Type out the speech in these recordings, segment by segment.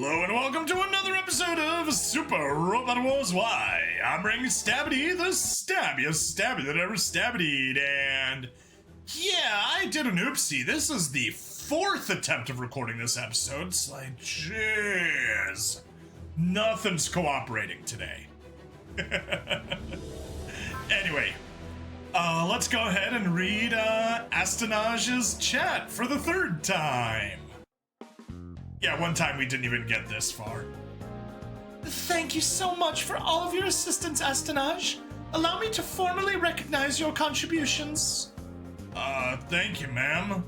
Hello and welcome to another episode of Super Robot Wars Y. I'm bringing Stabity, the stabbiest stabby that ever stabbied, and yeah, I did an oopsie. This is the fourth attempt of recording this episode. It's like, jeez, nothing's cooperating today. Anyway, let's go ahead and read Astanage's chat for the third time. Yeah, one time we didn't even get this far. Thank you so much for all of your assistance, Astanage. Allow me to formally recognize your contributions. Thank you, ma'am.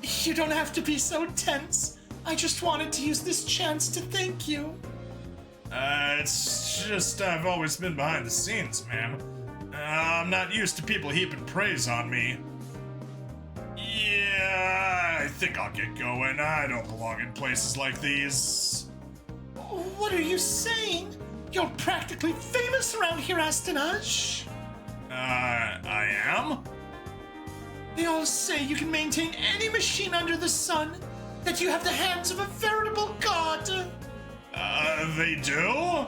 You don't have to be so tense. I just wanted to use this chance to thank you. It's just I've always been behind the scenes, ma'am. I'm not used to people heaping praise on me. Yeah, I think I'll get going. I don't belong in places like these. What are you saying? You're practically famous around here, Astanage. I am? They all say you can maintain any machine under the sun, that you have the hands of a veritable god. They do?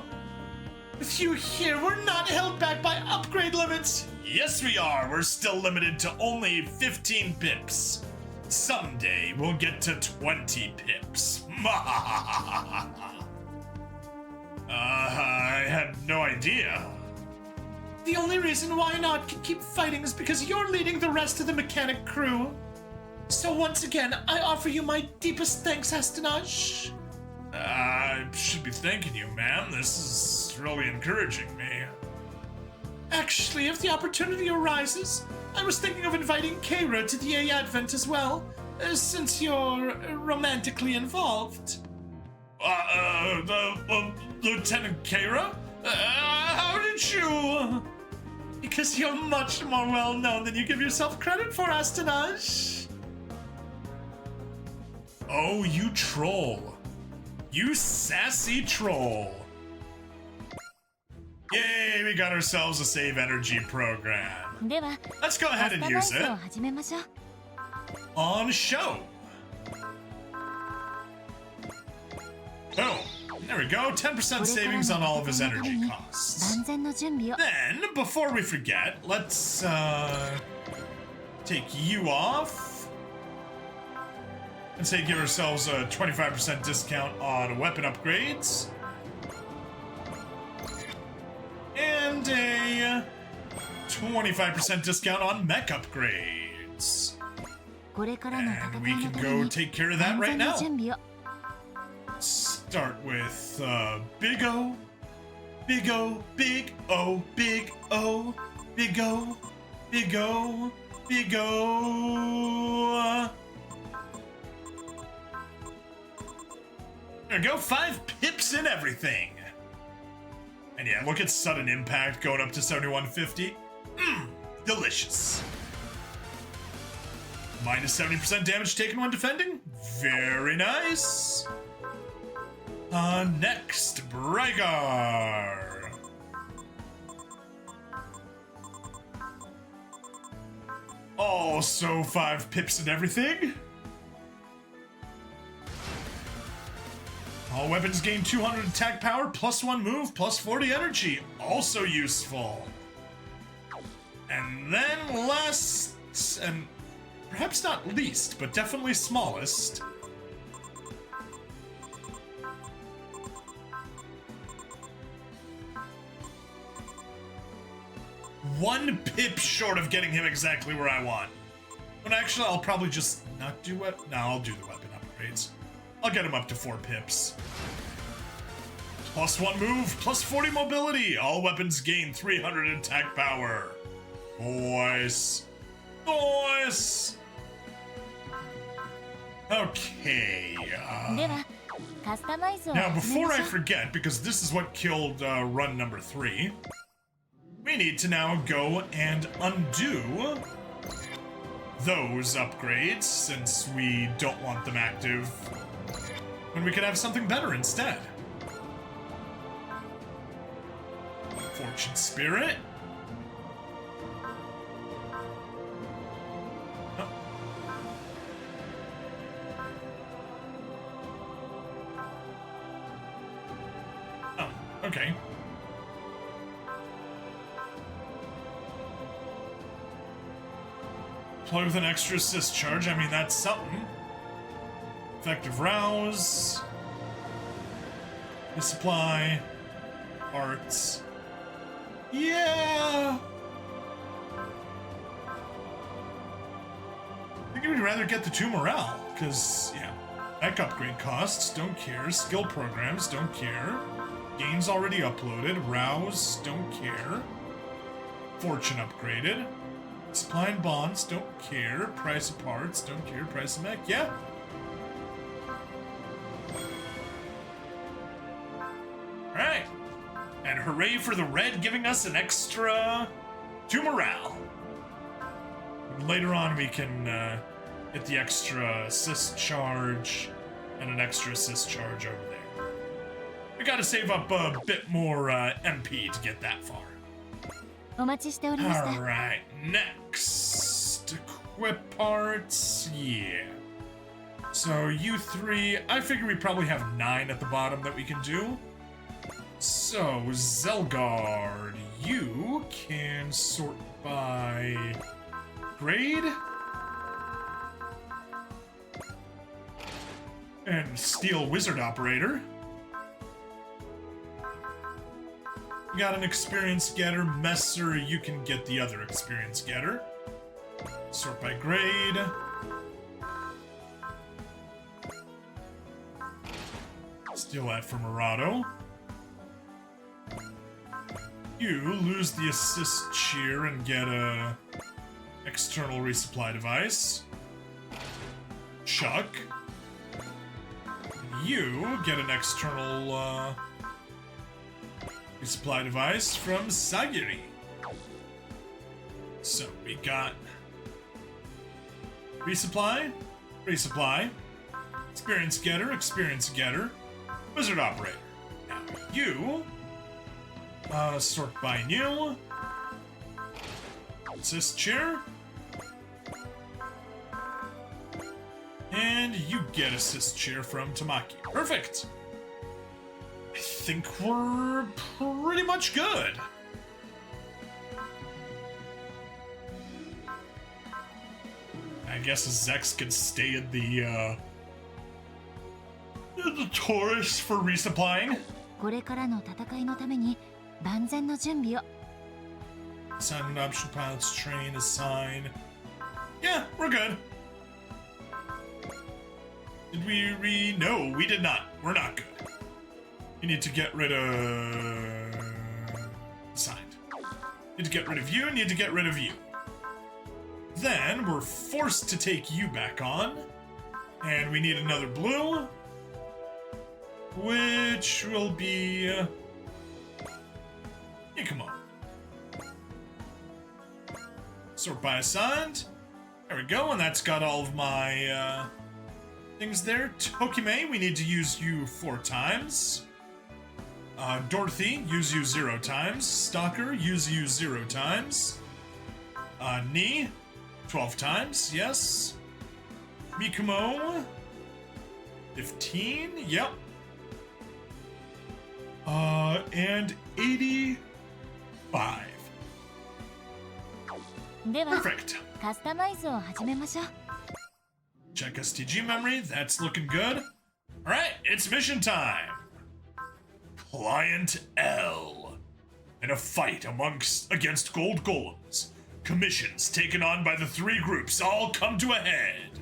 With you here, we're not held back by upgrade limits. Yes, we are. We're still limited to only 15 pips. Someday, we'll get to 20 pips. I had no idea. The only reason why not can keep fighting is because you're leading the rest of the mechanic crew. So once again, I offer you my deepest thanks, Astanage. I should be thanking you, ma'am. This is really encouraging me. Actually, if the opportunity arises, I was thinking of inviting Keira to the A Advent as well, since you're romantically involved. Lieutenant Keira? How did you? Because you're much more well-known than you give yourself credit for, Astanage. Oh, you troll. You sassy troll. Yay, we got ourselves a save energy program. Let's go ahead and use it. On show. Boom. There we go, 10% savings on all of his energy costs. Then, before we forget, let's take you off. And say give ourselves a 25% discount on weapon upgrades. And a 25% discount on mech upgrades. And we can go take care of that right now. Start with Big O, Big O, Big O, Big O, Big O, Big O, Big O. There we go, 5 pips in everything. And yeah, look at sudden impact going up to 7150. Delicious. Minus 70% damage taken when defending. Very nice. Next, Brygar. Also 5 pips and everything. All weapons gain 200 attack power, plus 1 move, plus 40 energy. Also useful. And then last, and perhaps not least, but definitely smallest, one pip short of getting him exactly where I want. But actually, I'll probably just not do it. No, I'll do the weapon upgrades. I'll get him up to 4 pips. Plus 1 move, plus 40 mobility. All weapons gain 300 attack power. Nice. Nice. Okay. Now, before I forget, because this is what killed run number 3, we need to now go and undo those upgrades, since we don't want them active, when we could have something better instead. Fortune Spirit. Okay. Play with an extra assist charge. I mean, that's something. Effective rouse. Resupply. Arts. Yeah. I think we'd rather get the 2 morale, because, yeah. Mech upgrade costs, don't care. Skill programs, don't care. Gains already uploaded. Rouse, don't care. Fortune upgraded. Supply and bonds, don't care. Price of parts, don't care. Price of mech, yeah. Alright. And hooray for the red giving us an extra 2 morale. Later on we can get the extra assist charge and an extra assist charge over there. We gotta save up a bit more MP to get that far. Alright, next. Equip parts, yeah. So you 3, I figure we probably have 9 at the bottom that we can do. So, Zelgard, you can sort by grade. And Steel Wizard Operator. You got an experience getter. Messer, you can get the other experience getter. Sort by grade. Steal that from Murado. You lose the assist cheer and get a external resupply device. Chuck. You get an external resupply device from Sagiri. So we got resupply, resupply, experience getter, wizard operator. Now you sort by new, assist chair, and you get assist chair from Tamaki. Perfect. I think we're pretty much good. I guess Zex could stay in the Taurus for resupplying. これからの戦いのために万全の準備を。 Assignment option pilots train assign. Yeah, we're good. Did we no, we did not. We're not good. You need to get rid of assigned. Need to get rid of you, need to get rid of you. Then we're forced to take you back on. And we need another blue. Which will be come on. Sort by assigned. There we go, and that's got all of my things there. Tokime, we need to use you 4 times. Dorothy, use you 0 times. Stalker, use you 0 times. Ni, 12 times, yes. Mikumo, 15, yep. And 85. では、 Perfect. カスタマイズを始めましょう。 Check STG memory, that's looking good. Alright, it's mission time. Client L. In a fight against gold golems, commissions taken on by the 3 groups all come to a head.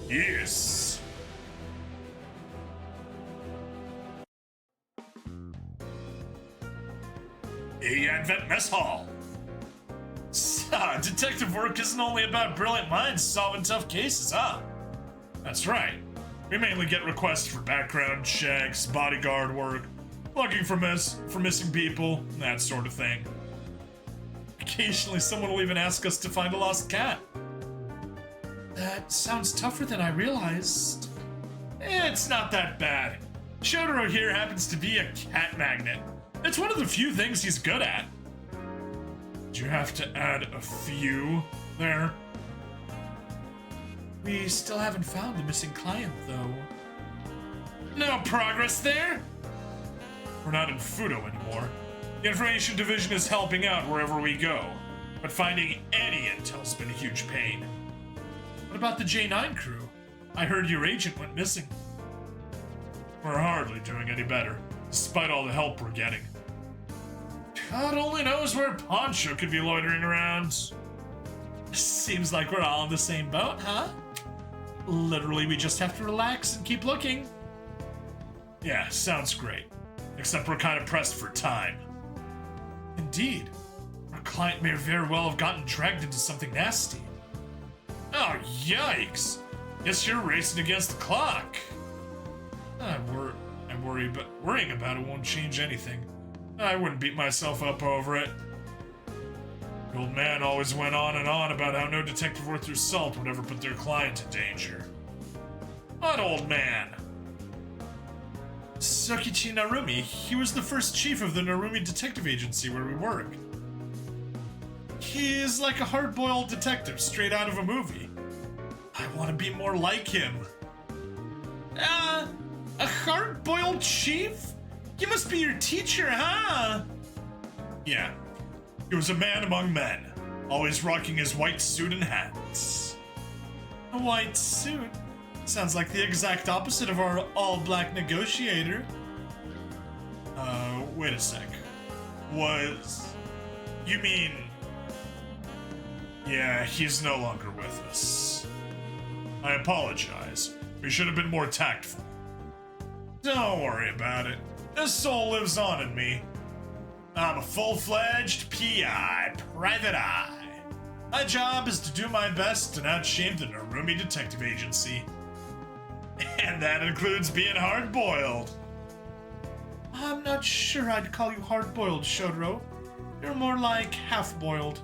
Yes. A Advent Mess Hall. Detective work isn't only about brilliant minds solving tough cases, huh? That's right. We mainly get requests for background checks, bodyguard work, looking for missing people, that sort of thing. Occasionally, someone will even ask us to find a lost cat. That sounds tougher than I realized. It's not that bad. Shotaro here happens to be a cat magnet. It's one of the few things he's good at. Do you have to add a few there? We still haven't found the missing client, though. No progress there? We're not in Fuuto anymore. The information division is helping out wherever we go, but finding any intel's been a huge pain. What about the J9 crew? I heard your agent went missing. We're hardly doing any better, despite all the help we're getting. God only knows where Poncho could be loitering around. Seems like we're all in the same boat, huh? Literally, we just have to relax and keep looking. Yeah, sounds great. Except we're kind of pressed for time. Indeed. Our client may very well have gotten dragged into something nasty. Oh, yikes! Guess you're racing against the clock. Worrying about it won't change anything. I wouldn't beat myself up over it. The old man always went on and on about how no detective worth their salt would ever put their client in danger. What old man? Sokichi Narumi. He was the first chief of the Narumi Detective Agency where we work. He is like a hard-boiled detective straight out of a movie. I want to be more like him. A hard-boiled chief? You must be your teacher, huh? Yeah. He was a man among men, always rocking his white suit and hats. A white suit? Sounds like the exact opposite of our all-black negotiator. Wait a sec. You mean... Yeah, he's no longer with us. I apologize. We should have been more tactful. Don't worry about it. His soul lives on in me. I'm a full-fledged PI, private eye. My job is to do my best to not shame the Narumi Detective Agency. And that includes being hard-boiled. I'm not sure I'd call you hard-boiled, Shotaro. You're more like half-boiled.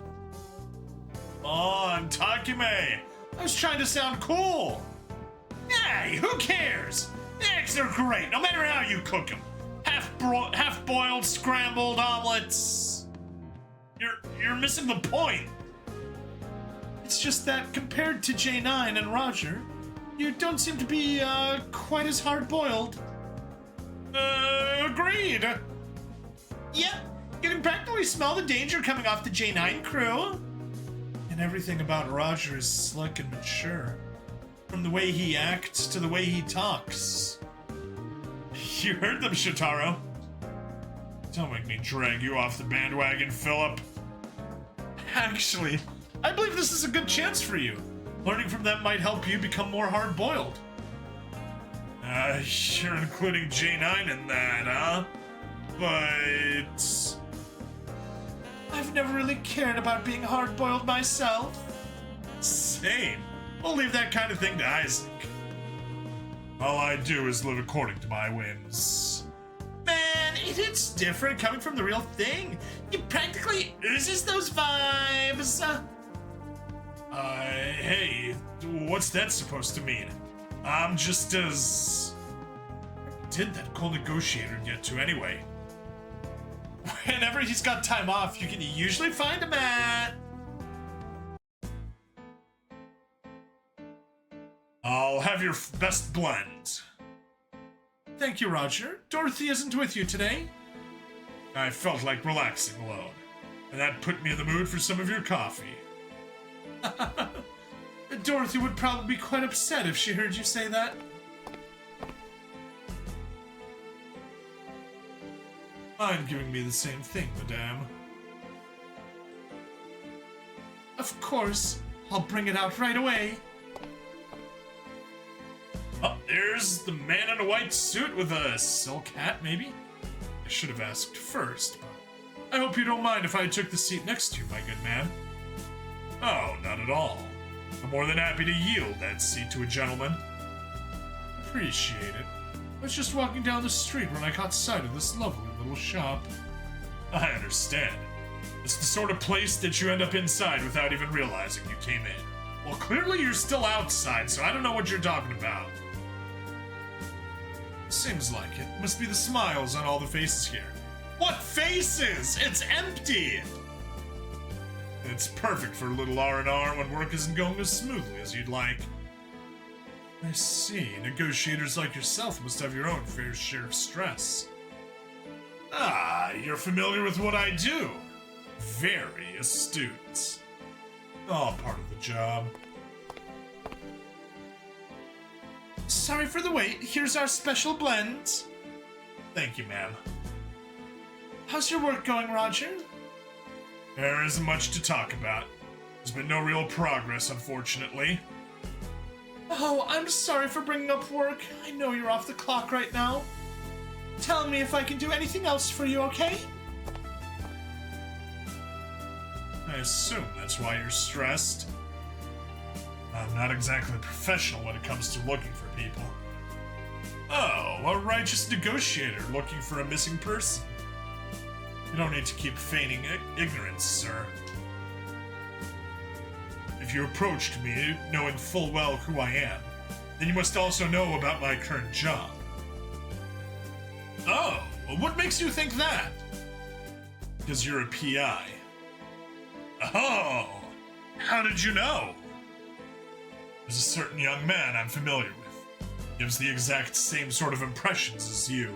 On Takime! I was trying to sound cool. Hey, who cares? Eggs are great, no matter how you cook them. Half-boiled, scrambled omelets. You're missing the point. It's just that compared to J9 and Roger, you don't seem to be quite as hard-boiled. Agreed. Yep, you can practically smell the danger coming off the J9 crew. And everything about Roger is slick and mature. From the way he acts to the way he talks. You heard them, Shotaro. Don't make me drag you off the bandwagon, Philip. Actually, I believe this is a good chance for you. Learning from them might help you become more hard-boiled. You're including J9 in that, huh? But... I've never really cared about being hard-boiled myself. Same. We'll leave that kind of thing to Isaac. All I do is live according to my whims. Man, it's different coming from the real thing. He practically oozes those vibes. Hey, what's that supposed to mean? I'm just as... Where did that cool negotiator get to anyway? Whenever he's got time off, you can usually find him at... I'll have your best blend. Thank you, Roger. Dorothy isn't with you today. I felt like relaxing alone, and that put me in the mood for some of your coffee. Dorothy would probably be quite upset if she heard you say that. Mind giving me the same thing, madame? Of course. I'll bring it out right away. Oh, there's the man in a white suit with a silk hat, maybe? I should have asked first, but I hope you don't mind if I took the seat next to you, my good man. Oh, not at all. I'm more than happy to yield that seat to a gentleman. Appreciate it. I was just walking down the street when I caught sight of this lovely little shop. I understand. It's the sort of place that you end up inside without even realizing you came in. Well, clearly you're still outside, so I don't know what you're talking about. Seems like it. Must be the smiles on all the faces here. What faces? It's empty! It's perfect for a little R&R when work isn't going as smoothly as you'd like. I see. Negotiators like yourself must have your own fair share of stress. Ah, you're familiar with what I do. Very astute. All part of the job. Sorry for the wait. Here's our special blend. Thank you, ma'am. How's your work going, Roger? There isn't much to talk about. There's been no real progress, unfortunately. Oh, I'm sorry for bringing up work. I know you're off the clock right now. Tell me if I can do anything else for you, okay? I assume that's why you're stressed. I'm not exactly professional when it comes to looking for people. Oh, a righteous negotiator looking for a missing person. You don't need to keep feigning ignorance, sir. If you approached me knowing full well who I am, then you must also know about my current job. Oh, what makes you think that? Because you're a PI. Oh, how did you know? There's a certain young man I'm familiar with. Gives the exact same sort of impressions as you.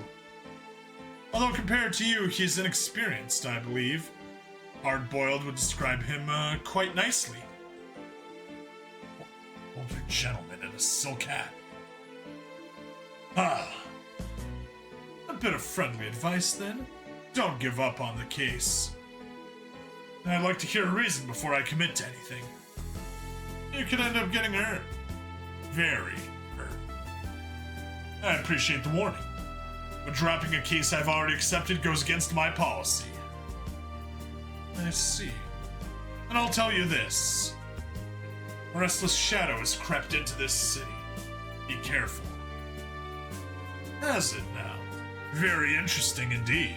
Although compared to you, he's inexperienced, I believe. Hard-boiled would describe him quite nicely. Older gentleman in a silk hat. Ah. A bit of friendly advice, then. Don't give up on the case. I'd like to hear a reason before I commit to anything. You could end up getting hurt. Very hurt. I appreciate the warning, but dropping a case I've already accepted goes against my policy. I see. And I'll tell you this. A restless shadow has crept into this city. Be careful. Has it now? Very interesting indeed.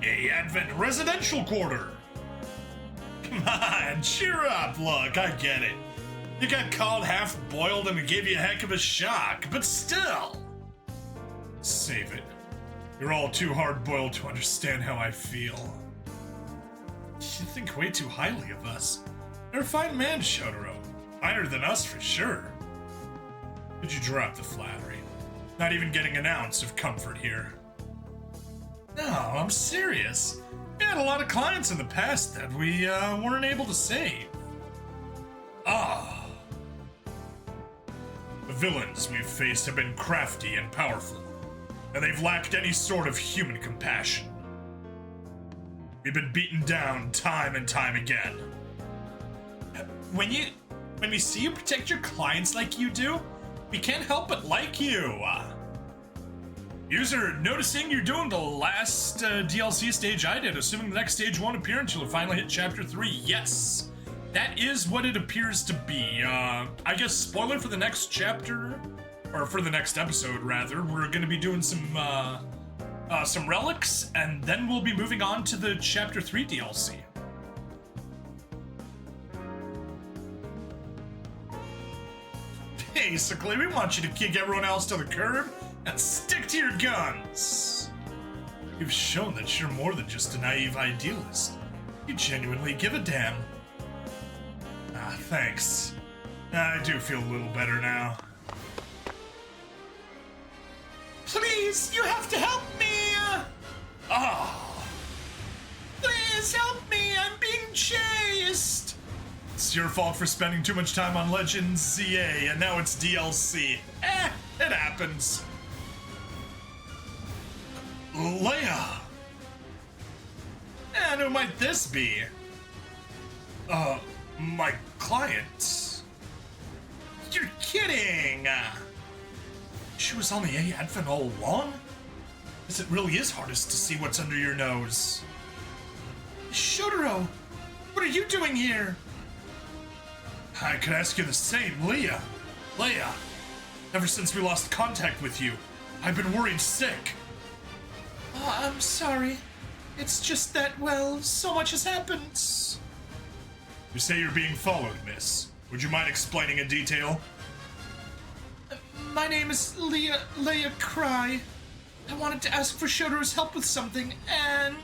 A Advent residential quarter. Come on, cheer up. Look, I get it. You got called half-boiled and it gave you a heck of a shock, but still. Save it. You're all too hard-boiled to understand how I feel. You think way too highly of us. You're a fine man, Shotaro. Finer than us for sure. Could you drop the flattery? Not even getting an ounce of comfort here. No, I'm serious. We had a lot of clients in the past that we weren't able to save. Ah. The villains we've faced have been crafty and powerful, and they've lacked any sort of human compassion. We've been beaten down time and time again. When we see you protect your clients like you do, we can't help but like you. User, noticing you're doing the last DLC stage I did, assuming the next stage won't appear until you finally hit Chapter 3. Yes, that is what it appears to be. I guess spoiler for the next chapter, or for the next episode, rather. We're going to be doing some relics, and then we'll be moving on to the Chapter 3 DLC. Basically, we want you to kick everyone else to the curb and stick to your guns. You've shown that you're more than just a naive idealist. You genuinely give a damn. Ah, thanks. I do feel a little better now. Please, you have to help me! Ah! Please help me! I'm being chased! It's your fault for spending too much time on Legends ZA, and now it's DLC. It happens. Leah! And who might this be? My client. You're kidding! She was on the Advent all along? Guess it really is hardest to see what's under your nose. Shotaro, what are you doing here? I could ask you the same, Leah. Leah, ever since we lost contact with you, I've been worried sick. Oh, I'm sorry. It's just that, well, so much has happened. You say you're being followed, miss. Would you mind explaining in detail? My name is Leah Crye. I wanted to ask for Shotaro's help with something, and...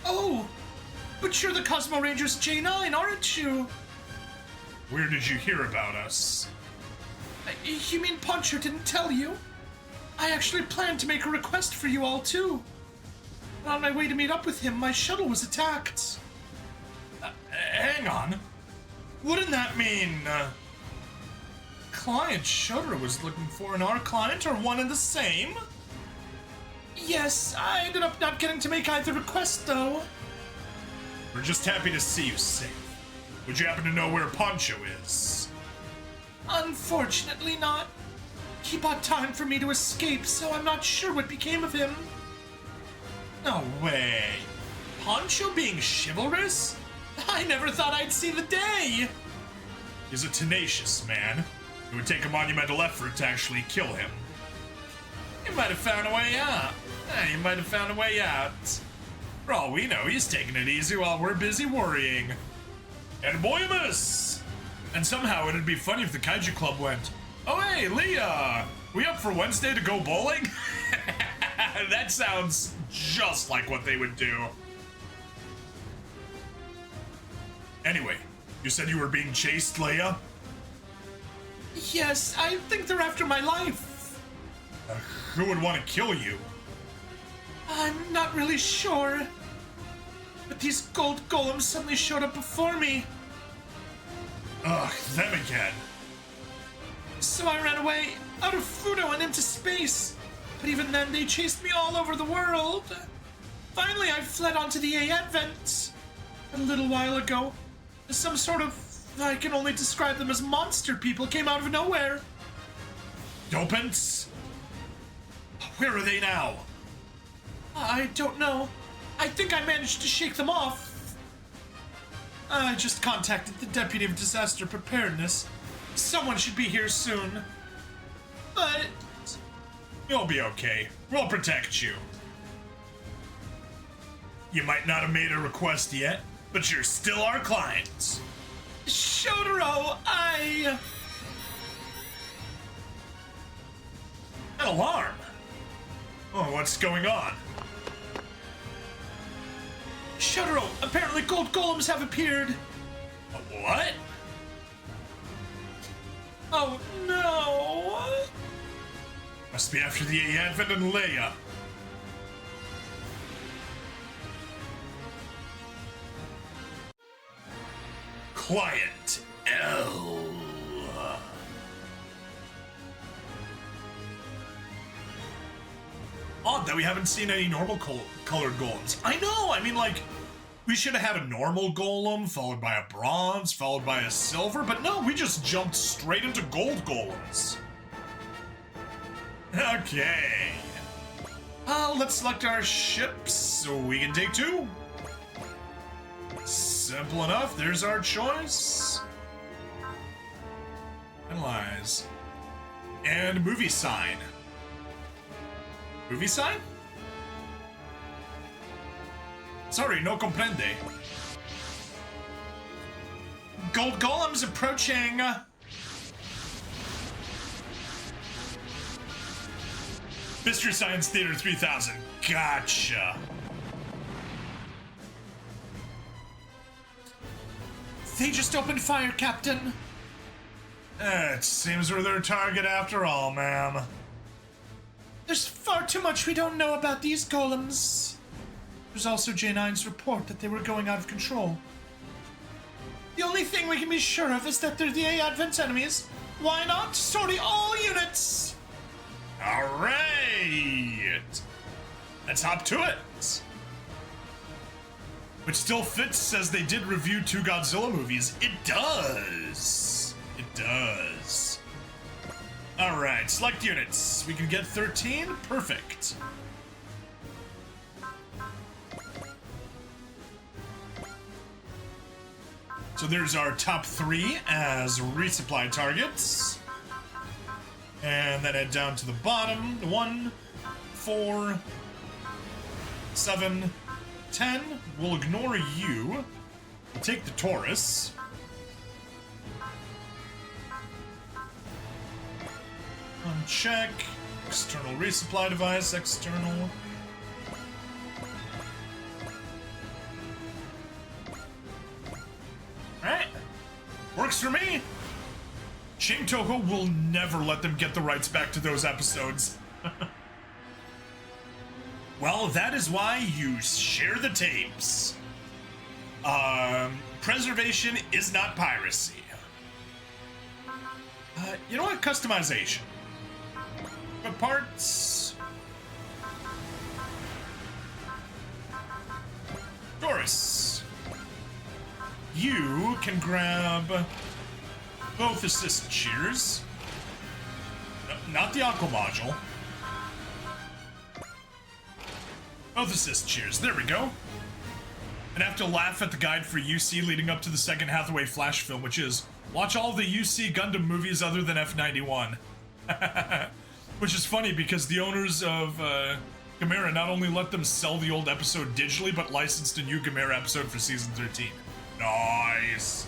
Oh, but you're the Cosmo Rangers J9, aren't you? Where did you hear about us? You mean Poncho didn't tell you? I actually planned to make a request for you all, too. But on my way to meet up with him, my shuttle was attacked. Hang on. Wouldn't that mean, client Shotaro was looking for and our client are one and the same? Yes, I ended up not getting to make either request, though. We're just happy to see you safe. Would you happen to know where Poncho is? Unfortunately not. He bought time for me to escape, so I'm not sure what became of him. No way. Poncho being chivalrous? I never thought I'd see the day. He's a tenacious man. It would take a monumental effort to actually kill him. He might have found a way out. He might have found a way out. For all we know, he's taking it easy while we're busy worrying. And boy, miss! And somehow it'd be funny if the Kaiju Club went, "Oh hey, Leah! We up for Wednesday to go bowling?" That sounds just like what they would do. Anyway, you said you were being chased, Leah? Yes, I think they're after my life. Who would want to kill you? I'm not really sure. But these gold golems suddenly showed up before me. Ugh, them again. So I ran away out of Fuuto and into space. But even then, they chased me all over the world. Finally, I fled onto the AN vent. A little while ago, some sort of, I can only describe them as monster people, came out of nowhere. Dopants? Where are they now? I don't know. I think I managed to shake them off. I just contacted the Deputy of Disaster Preparedness. Someone should be here soon. But you'll be okay. We'll protect you. You might not have made a request yet, but you're still our client. Shotaro, An alarm. Oh, what's going on? Shotaro, apparently gold golems have appeared. What? Oh no! Must be after the Advent and Leia. Client L. Odd that we haven't seen any normal colored golems. I know, I mean, like, we should have had a normal golem, followed by a bronze, followed by a silver, but no, we just jumped straight into gold golems. Okay. Let's select our ships so we can take two. Simple enough, there's our choice. Analyze. And movie sign. Movie sign? Sorry, no comprende. Gold golems approaching. Mystery Science Theater 3000. Gotcha. They just opened fire, Captain. It seems we're their target after all, ma'am. There's far too much we don't know about these golems. There's also J9's report that they were going out of control. The only thing we can be sure of is that they're the Advent's enemies. Why not? Sorry, all units! Alright! Let's hop to it! Which still fits as they did review 2 Godzilla movies. It does! It does. Alright, select units. We can get 13? Perfect. So there's our top 3 as resupply targets. And then head down to the bottom. 1, 4, 7, 10. We'll ignore you. We'll take the Taurus. Uncheck. External resupply device. External. Alright. Works for me. Shin Toho will never let them get the rights back to those episodes. Well, that is why you share the tapes. Preservation is not piracy. You know what? Customization. But parts. Doris. You can grab both assist cheers. Not the aqua module. Both assist cheers. There we go. And I have to laugh at the guide for UC leading up to the second Hathaway Flash film, which is watch all the UC Gundam movies other than F91. Which is funny because the owners of Gamera not only let them sell the old episode digitally, but licensed a new Gamera episode for season 13. Nice.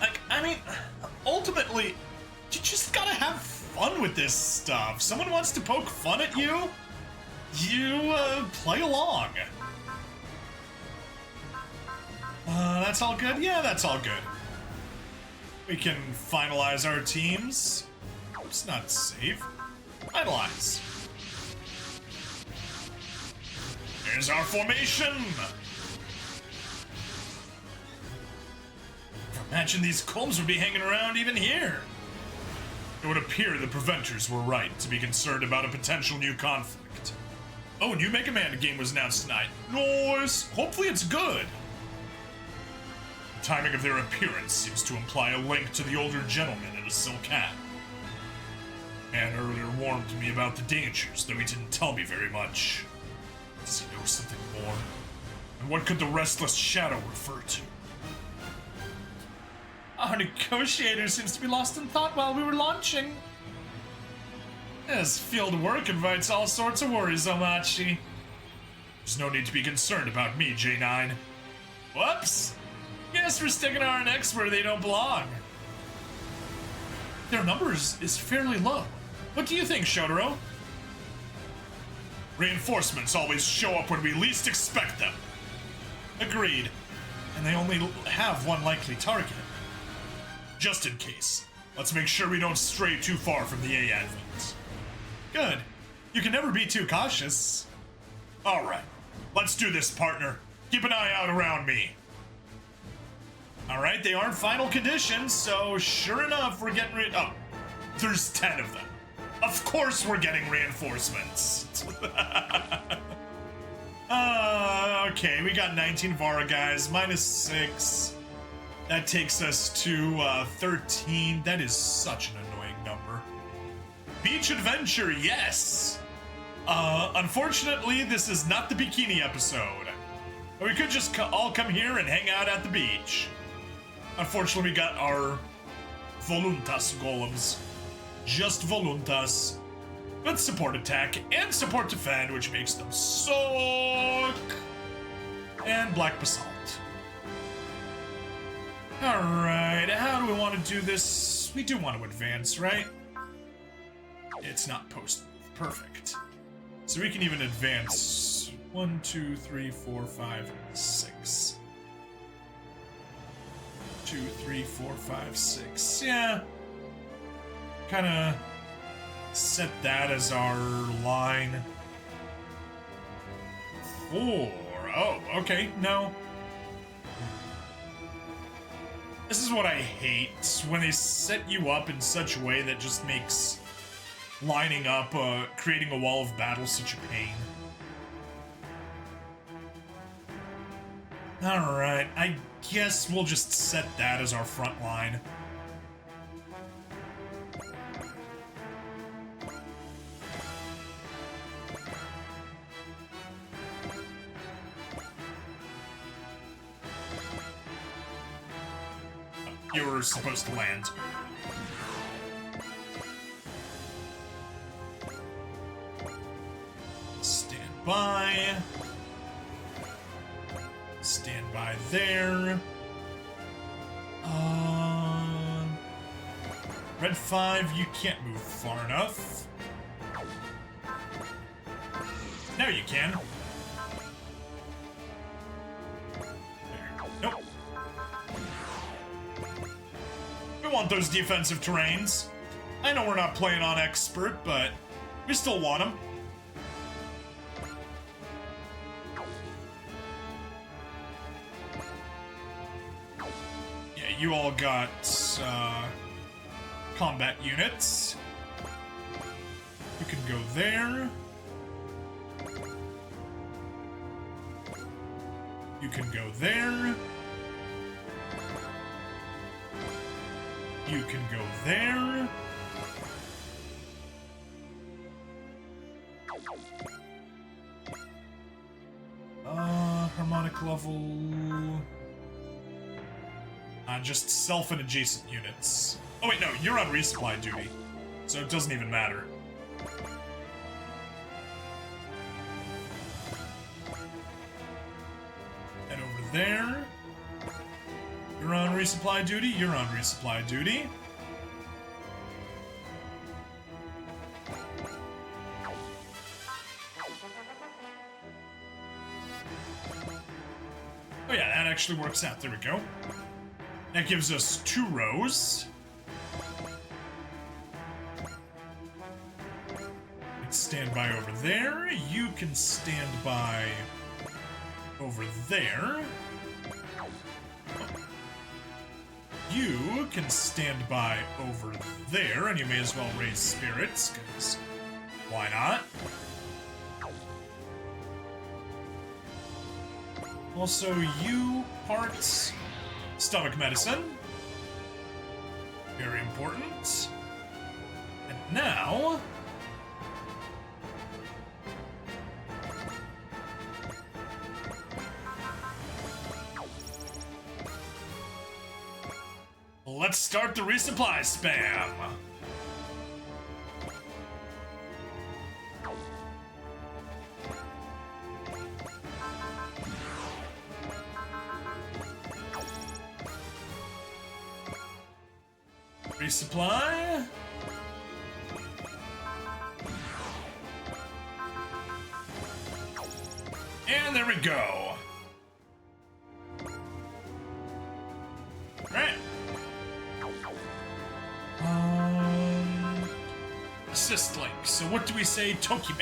Like, I mean, ultimately, you just gotta have fun with this stuff. Someone wants to poke fun at you, you play along. That's all good? Yeah, that's all good. We can finalize our teams. It's not safe. Finalize. Here's our formation. Imagine these combs would be hanging around even here. It would appear the Preventers were right to be concerned about a potential new conflict. Oh, new Mega Man game was announced tonight. Nice. Hopefully it's good. The timing of their appearance seems to imply a link to the older gentleman in a silk hat. Man earlier warned me about the dangers, though he didn't tell me very much. Does he know something more? And what could the restless shadow refer to? Our negotiator seems to be lost in thought while we were launching. Yes, field work invites all sorts of worries, Omachi. There's no need to be concerned about me, J9. Whoops! Guess we're sticking our necks where they don't belong. Their numbers is fairly low. What do you think, Shotaro? Reinforcements always show up when we least expect them. Agreed. And they only have one likely target. Just in case, let's make sure we don't stray too far from the A advent. Good. You can never be too cautious. Alright, let's do this, partner. Keep an eye out around me. Alright, they aren't final conditions, so sure enough, we're getting rid. Oh, there's 10 of them. Of course we're getting reinforcements. Okay, we got 19 Vara guys, -6. That takes us to 13. That is such an annoying number. Beach adventure, yes. Unfortunately, this is not the bikini episode. We could just all come here and hang out at the beach. Unfortunately, we got our Voluntas golems. Just Voluntas. With support attack and support defend, which makes them suck. And Black Basalt. Alright, how do we want to do this? We do want to advance, right? It's not post move. Perfect. So we can even advance 1, 2, 3, 4, 5, 6. 2, 3, 4, 5, 6. Yeah. Kind of set that as our line. 4. Oh, okay. No. This is what I hate, when they set you up in such a way that just makes lining up, creating a wall of battle such a pain. Alright, I guess we'll just set that as our front line. You were supposed to land. Stand by. Stand by there. Red 5, you can't move far enough. Now you can. Nope. We want those defensive terrains. I know we're not playing on expert, but we still want him. Yeah, you all got combat units. You can go there. You can go there. You can go there. Harmonic level. Just self and adjacent units. Oh wait, no, you're on resupply duty, so it doesn't even matter. Head over there. You're on resupply duty, you're on resupply duty. Oh yeah, that actually works out. There we go. That gives us 2 rows. Let's stand by over there. You can stand by over there. You can stand by over there, and you may as well raise spirits, because why not? Also, you parts stomach medicine. Very important. And now let's start the resupply spam. Resupply. And there we go. Right. Assist link. So what do we say? Tokime.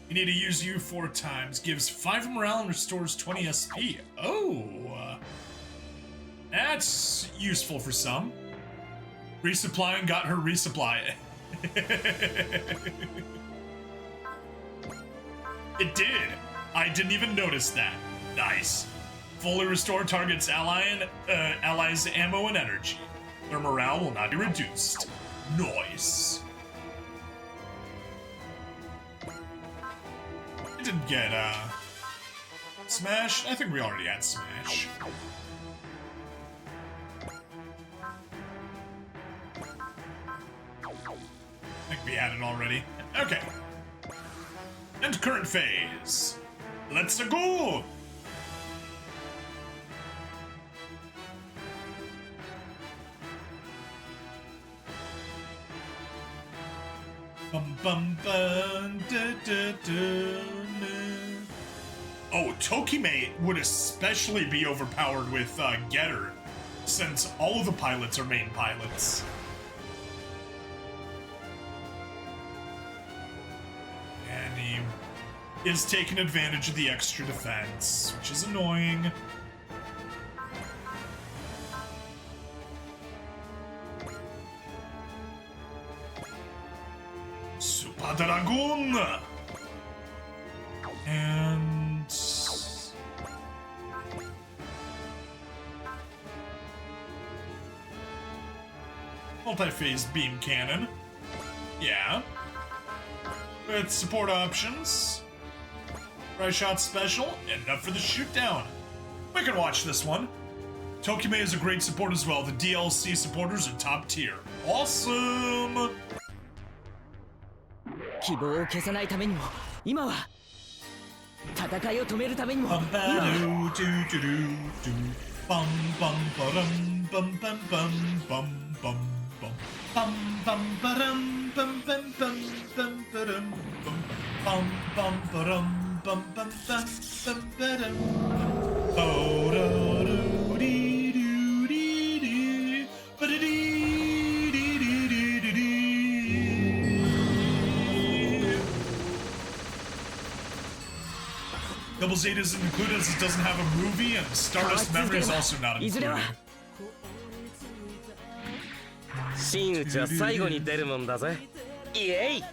You need to use you 4 times. Gives 5 morale and restores 20 SP. Oh. That's useful for some. Resupplying got her resupply. It did. I didn't even notice that. Nice. Fully restore target's allies' ammo and energy. Their morale will not be reduced. Nice. I didn't get Smash. I think we already had Smash. I think we had it already. Okay. And current phase. Let's go! Bum bum bum da da da. Oh, Tokime would especially be overpowered with Getter, since all of the pilots are main pilots. And he is taking advantage of the extra defense, which is annoying. Super Dragon! And... multi-phase beam cannon. Yeah. With support options. Right shot special, enough for the shoot down. We can watch this one. Tokime is a great support as well. The DLC supporters are top tier. Awesome! 希望を消さないためにも今は戦いを止めるためにも今は Double Zeta isn't included as it doesn't have a movie, and Stardust Memory is also not included. 真打ちは最後に出るもんだぜ。イエイ。し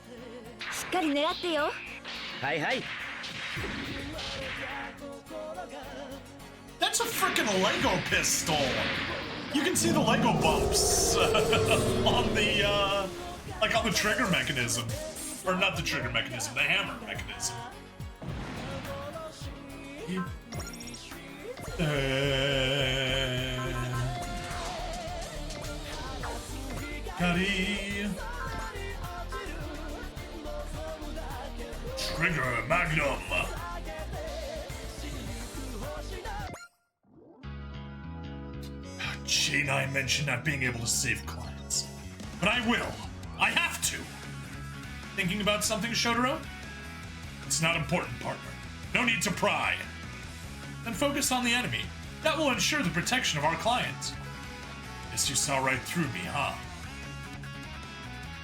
っかり狙ってよ。はいはい。 That's a freaking Lego pistol. You can see the Lego bumps on the like on the trigger mechanism, or not the trigger mechanism, the hammer mechanism. Gotti. Trigger Magnum. J9 mentioned not being able to save clients. But I will. I have to. Thinking about something, Shotaro? It's not important, partner. No need to pry. Then focus on the enemy. That will ensure the protection of our clients. Guess you saw right through me, huh?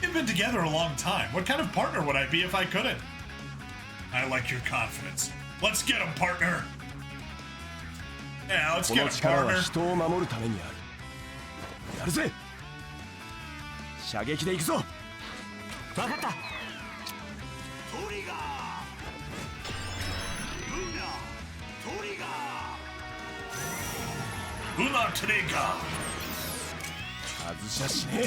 We've been together a long time. What kind of partner would I be if I couldn't? I like your confidence. Let's get him, partner. Yeah, let's get him, partner. 人を守るためにある。やるぜ。射撃で行くぞ。分かった。トリガー。トリガー。ウナトリガー。外しゃしねえ。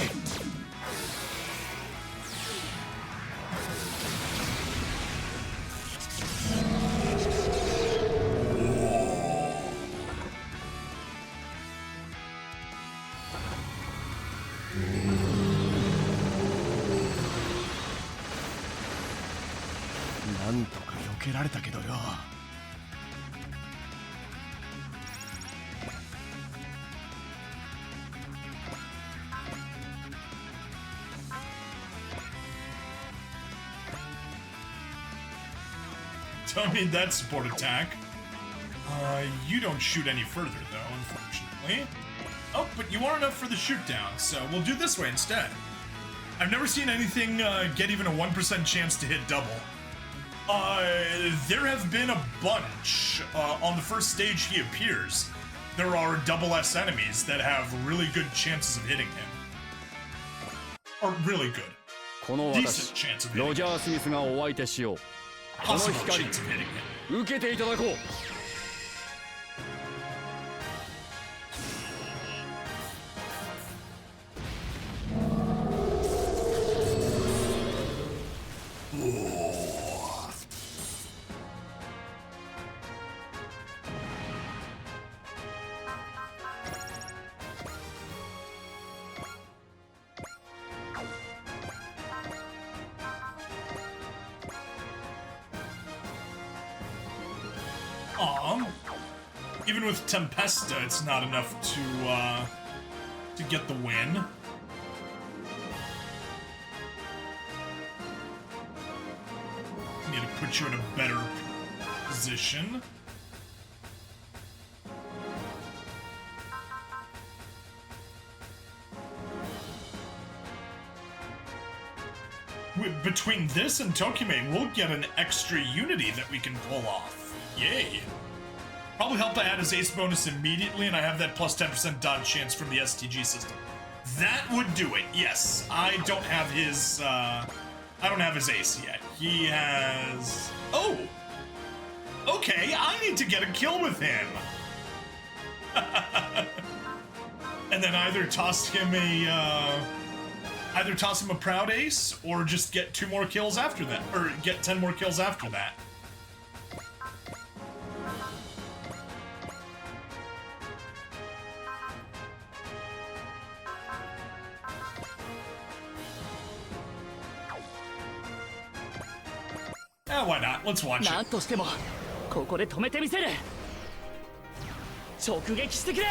なんとか避けられたけどよ。Don't need that support attack. You don't shoot any further, though, unfortunately. Oh, but you are enough for the shoot down, so we'll do this way instead. I've never seen anything get even a 1% chance to hit double. There have been a bunch. On the first stage he appears, there are double S enemies that have really good chances of hitting him. Or really good. Decent chance of hitting him. ロジャー・スミスがお相手しよう。 Possible chance of hitting him. 受けていただこう。Even with Tempesta, it's not enough to get the win. Need to put you in a better position. Between this and Tokime, we'll get an extra unity that we can pull off. Yay! Probably help to add his ace bonus immediately, and I have that plus 10% dodge chance from the STG system. That would do it, yes. I don't have his, I don't have his ace yet. He has... Oh! Okay, I need to get a kill with him! And then either toss him a proud ace, or just get 2 more kills after that, or get 10 more kills after that. Why not? Let's watch it. なんとしてもここで止めてみせる。直撃してくれ。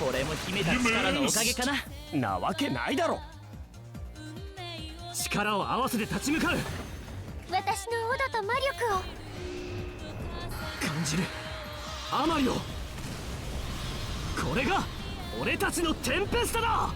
これも秘めた力のおかげかな。なわけないだろ。力を合わせて立ち向かう。私のオドと魔力を。感じるあまりを。これが俺たちのテンペストだ。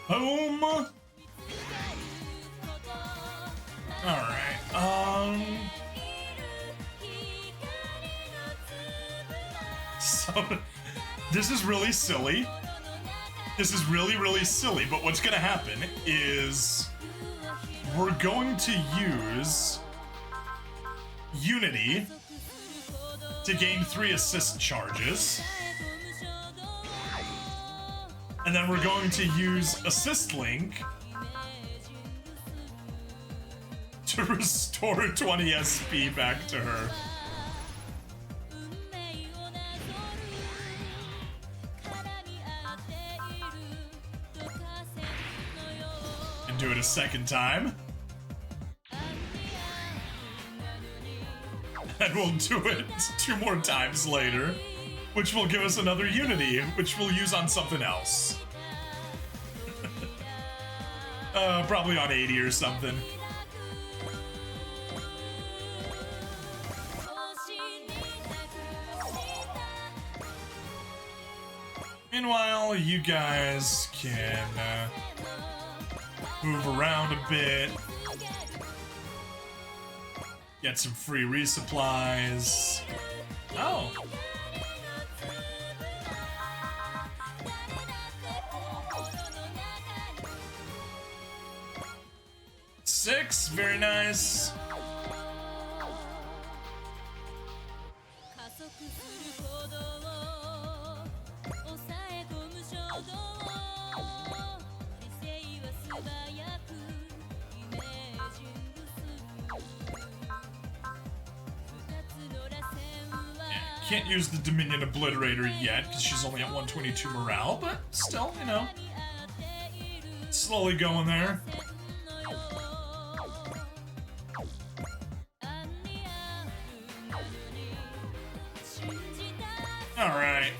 Boom. Alright, so, this is really silly. This is really silly, but what's gonna happen is we're going to use Unity to gain 3 assist charges. And then we're going to use Assist Link to restore 20 SP back to her. And do it a second time. And we'll do it 2 more times later, which will give us another Unity, which we'll use on something else. Probably on 80 or something. Meanwhile, you guys can move around a bit. Get some free resupplies. Oh. Six, very nice. Can't use the Dominion Obliterator yet because she's only at 122 morale, but still, you know, slowly going there. All right,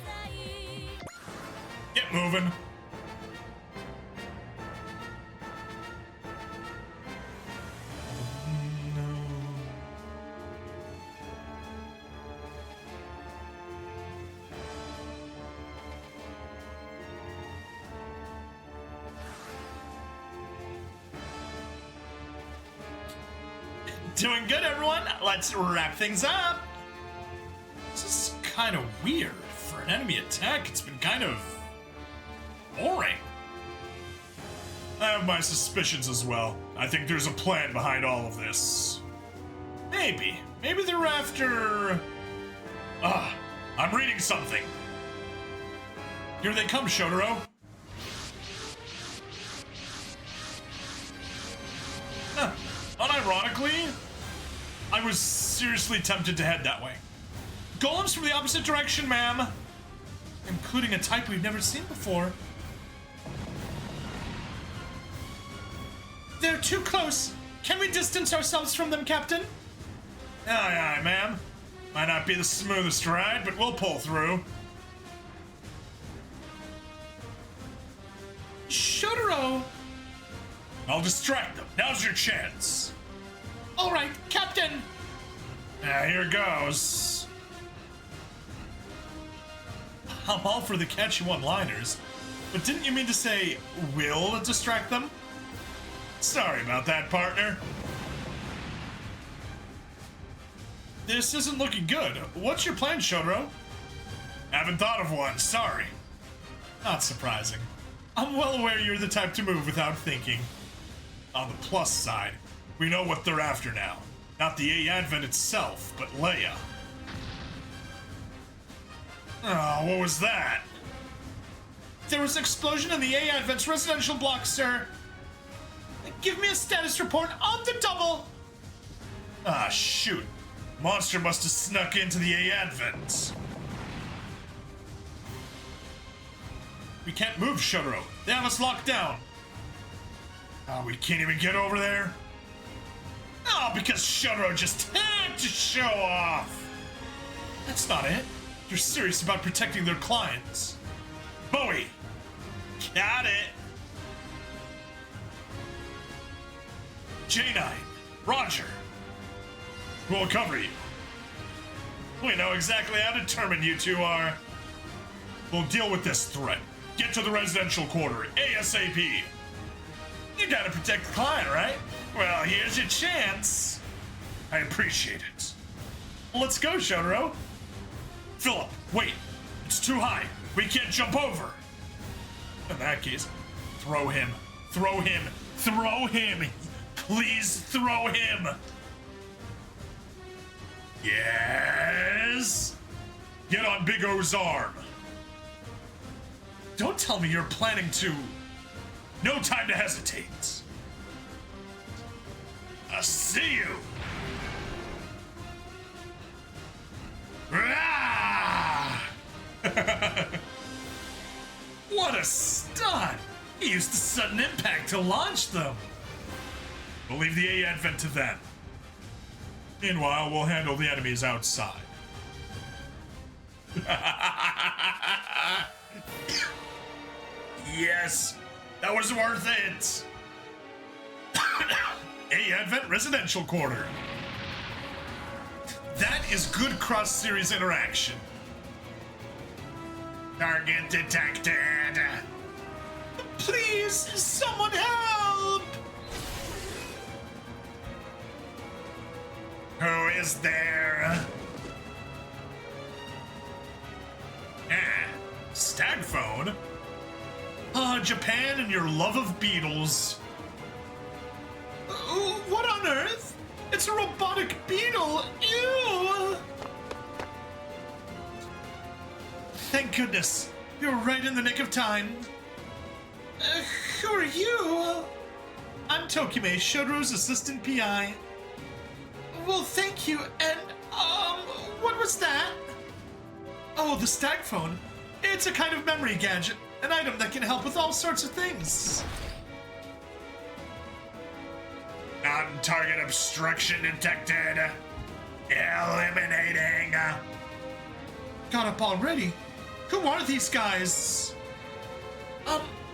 get moving. Doing good, everyone. Let's wrap things up. This is kind of weird. For an enemy attack, it's been kind of boring. I have my suspicions as well. I think there's a plan behind all of this. Maybe they're after... I'm reading something. Here they come, Shotaro. Unironically, I was seriously tempted to head that way. Golems from the opposite direction, ma'am. Including a type we've never seen before. They're too close. Can we distance ourselves from them, Captain? Aye, aye, ma'am. Might not be the smoothest ride, but we'll pull through. Shotaro! I'll distract them. Now's your chance. All right, Captain. Here goes. I'm all for the catchy one-liners, but didn't you mean to say we'll distract them? Sorry about that, partner. This isn't looking good. What's your plan, Shotaro? Haven't thought of one, sorry. Not surprising. I'm well aware you're the type to move without thinking. On the plus side, we know what they're after now. Not the A Advent itself, but Leah. Oh, what was that? There was an explosion in the A Advent's residential block, sir. Give me a status report on the double. Ah, shoot. Monster must have snuck into the A Advent. We can't move, Shotaro. They have us locked down. Oh, we can't even get over there? Oh, because Shotaro just had to show off. That's not it. You're serious about protecting their clients. Bowie. Got it. J9. Roger. We'll cover you. We know exactly how determined you two are. We'll deal with this threat. Get to the residential quarter, ASAP. You gotta protect the client, right? Well, here's your chance. I appreciate it. Let's go, Shotaro. Philip, wait. It's too high. We can't jump over. In that case, throw him. Throw him. Throw him. Please throw him. Yes. Get on Big O's arm. Don't tell me you're planning to. No time to hesitate. I'll see you. What a stunt! He used the sudden impact to launch them. We'll leave the A advent to them. Meanwhile, we'll handle the enemies outside. Yes, that was worth it. A advent residential quarter. That is good cross-series interaction. Target detected. Please, someone help! Who is there? Stag phone? Japan and your love of beetles. What on earth? It's a robotic beetle. Ew! Thank goodness. You're right in the nick of time. Who are you? I'm Tokime, Shotaro's assistant PI. Well, thank you, and, what was that? Oh, the stag phone. It's a kind of memory gadget, an item that can help with all sorts of things. Non-target obstruction detected. Eliminating. Got up already? Who are these guys?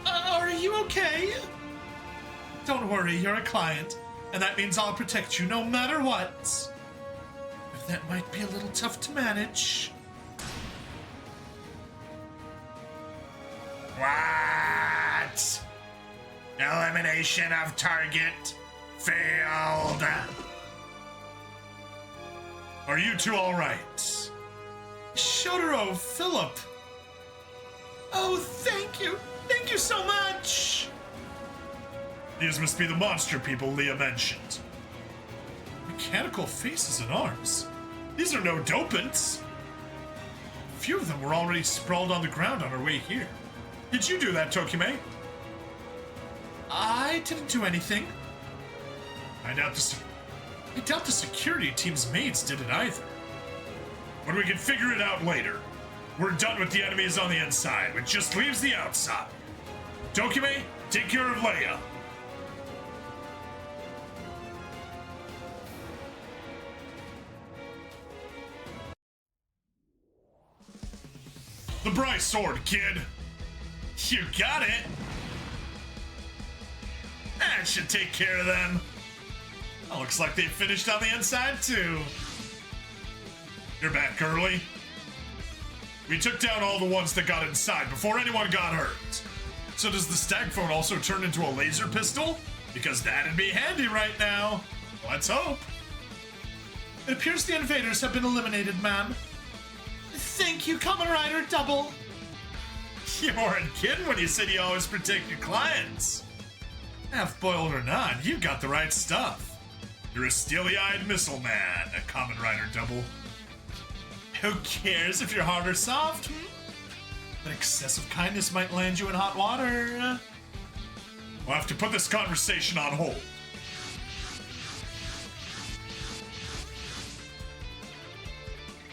Are you okay? Don't worry, you're a client, and that means I'll protect you no matter what. But that might be a little tough to manage. What? Elimination of target failed. Are you two all right? Shotaro, Philip. Oh, thank you. Thank you so much. These must be the monster people Leah mentioned. Mechanical faces and arms. These are no dopants. A few of them were already sprawled on the ground on our way here. Did you do that, Tokime? I didn't do anything. I doubt the security team's mates did it either. But we can figure it out later. We're done with the enemies on the inside, which just leaves the outside. Tokime, take care of Leia. The Bryce sword, kid. You got it. That should take care of them. Oh, looks like they finished on the inside too. You're back early. We took down all the ones that got inside before anyone got hurt. So does the stag phone also turn into a laser pistol? Because that'd be handy right now. Let's hope. It appears the invaders have been eliminated, ma'am. Thank you, Kamen Rider Double. You weren't kidding when you said you always protect your clients. Half-boiled or not, you got the right stuff. You're a steely-eyed missile man, a Kamen Rider Double. Who cares if you're hard or soft? But excessive kindness might land you in hot water. We'll have to put this conversation on hold.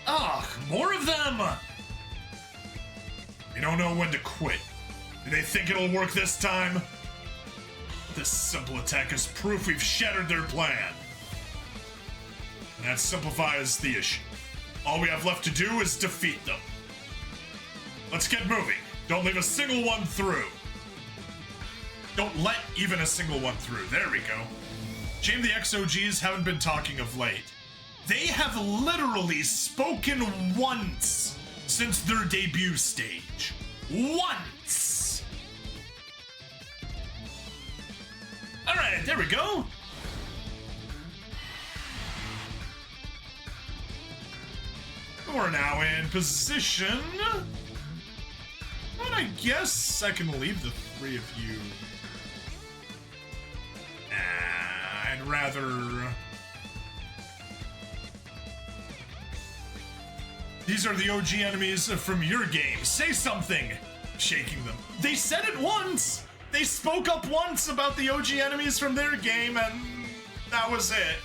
Ugh, more of them! We don't know when to quit. Do they think it'll work this time? This simple attack is proof we've shattered their plan. And that simplifies the issue. All we have left to do is defeat them. Let's get moving. Don't leave a single one through. Don't let even a single one through. There we go. Shame the XOGs haven't been talking of late. They have literally spoken once since their debut stage. Once! Alright, there we go. We're now in position. And I guess I can leave the three of you. I'd rather... These are the OG enemies from your game. Say something! Shaking them. They said it once! They spoke up once about the OG enemies from their game, and that was it.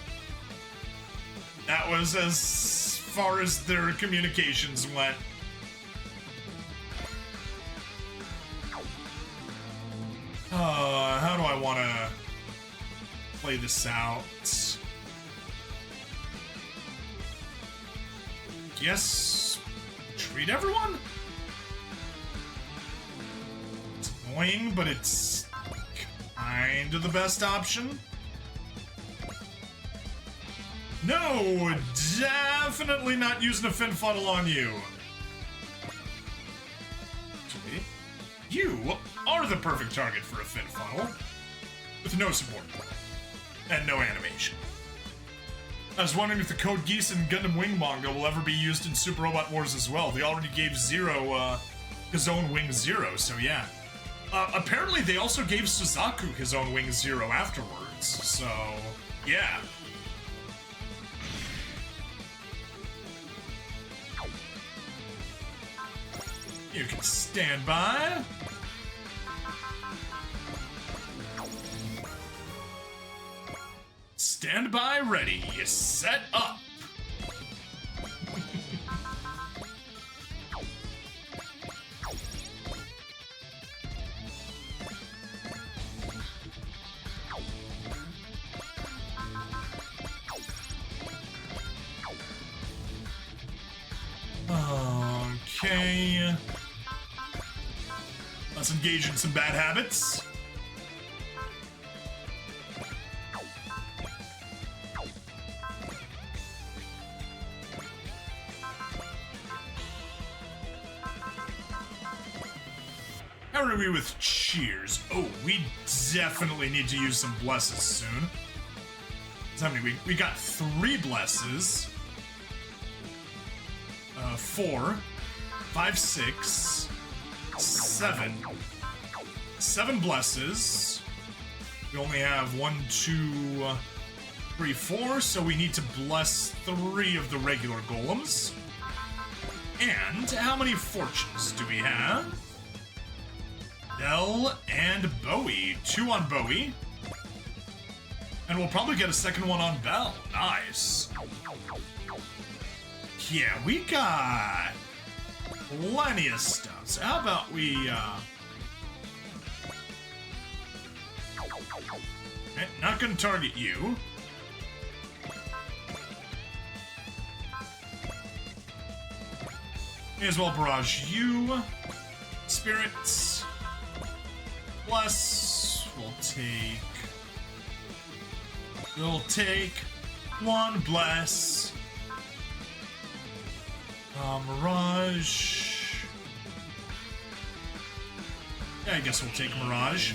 That was as far as their communications went. How do I want to play this out? Guess treat everyone? It's annoying, but it's kind of the best option. No, definitely not using a fin funnel on you. Actually, you are the perfect target for a fin funnel, with no support and no animation. I was wondering if the Code Geass and Gundam Wing manga will ever be used in Super Robot Wars as well. They already gave Zero his own Wing Zero, so yeah. Apparently they also gave Suzaku his own Wing Zero afterwards, so yeah. You can stand by. Stand by, ready, set up. Okay. Let's engage in some bad habits. How are we with cheers? Oh, we definitely need to use some blesses soon. How many? We got 3 blesses. 4, 5, 6, 7. 7 blesses. We only have 1, 2, 3, 4, so we need to bless 3 of the regular golems. And how many fortunes do we have? Bell and Bowie. 2 on Bowie. And we'll probably get a second one on Bell. Nice. Yeah, we got plenty of stuff. So how about we, not gonna target you. May as well barrage you. Spirits. Plus, we'll take 1 bless. Mirage. Yeah, I guess we'll take Mirage.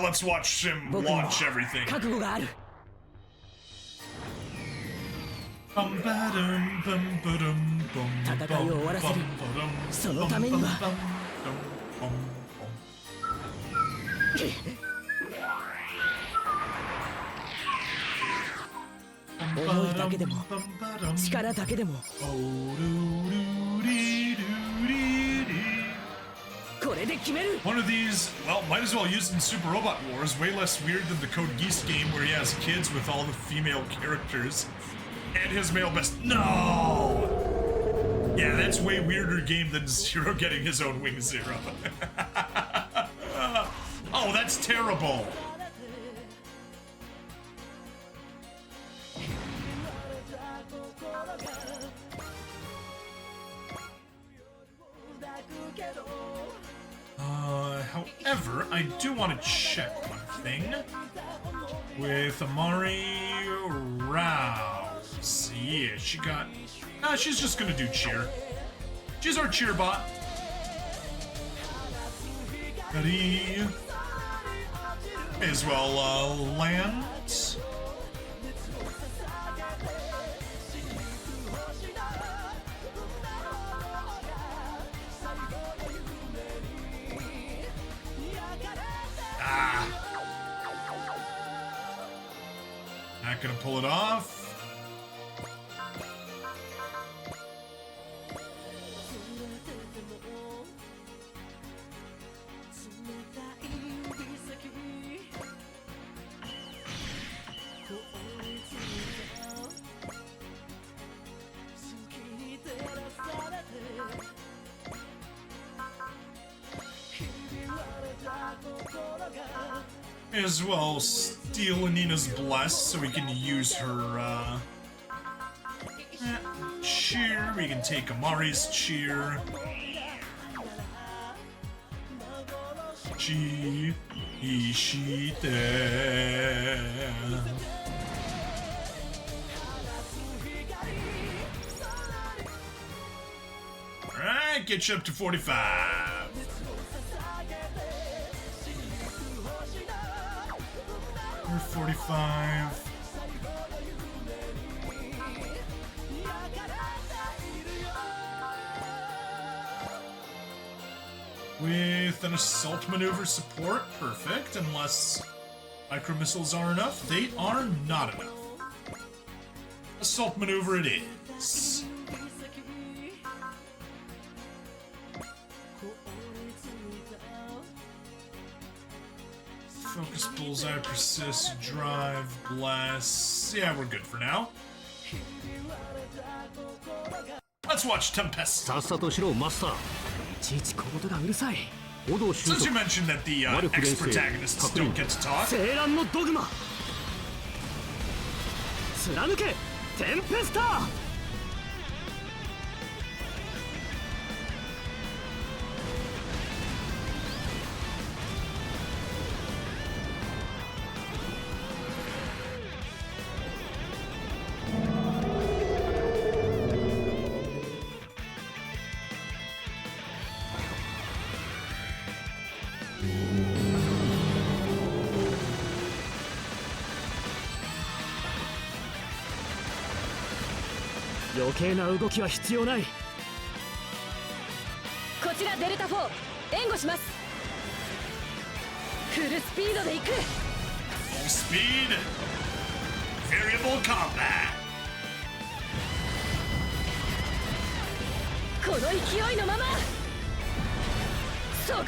Let's watch him launch everything. One of these, well, might as well use it in Super Robot Wars. Way less weird than the Code Geass game where he has kids with all the female characters. And his male best. No! Yeah, that's way weirder game than Zero getting his own Wing Zero. Oh, that's terrible. However, I do want to check one thing with Amari Rouse. Yeah, she got... she's just gonna do cheer. She's our cheer bot. Ready? May as well land. Not gonna pull it off. May as well steal Anina's Bless so we can use her cheer. We can take Amari's cheer. Chi Ishite. Alright, get you up to 45. We're 45. With an assault maneuver support, perfect, unless micro missiles are enough. They are not enough. Assault maneuver it is. Focus, bullseye, persist, drive, blast. Yeah, we're good for now. Let's watch Tempest.さっさとしろマスター。いちいち小言がうるさい。オドシュー Since ト you mentioned that the ex-protagonists don't get to talk, 青蘭のドグマ貫けテンペスター余計な動きは必要ない。こちらデルタ4援護します。フルスピードで行く。 full speed, variable combat. この勢いのままそこ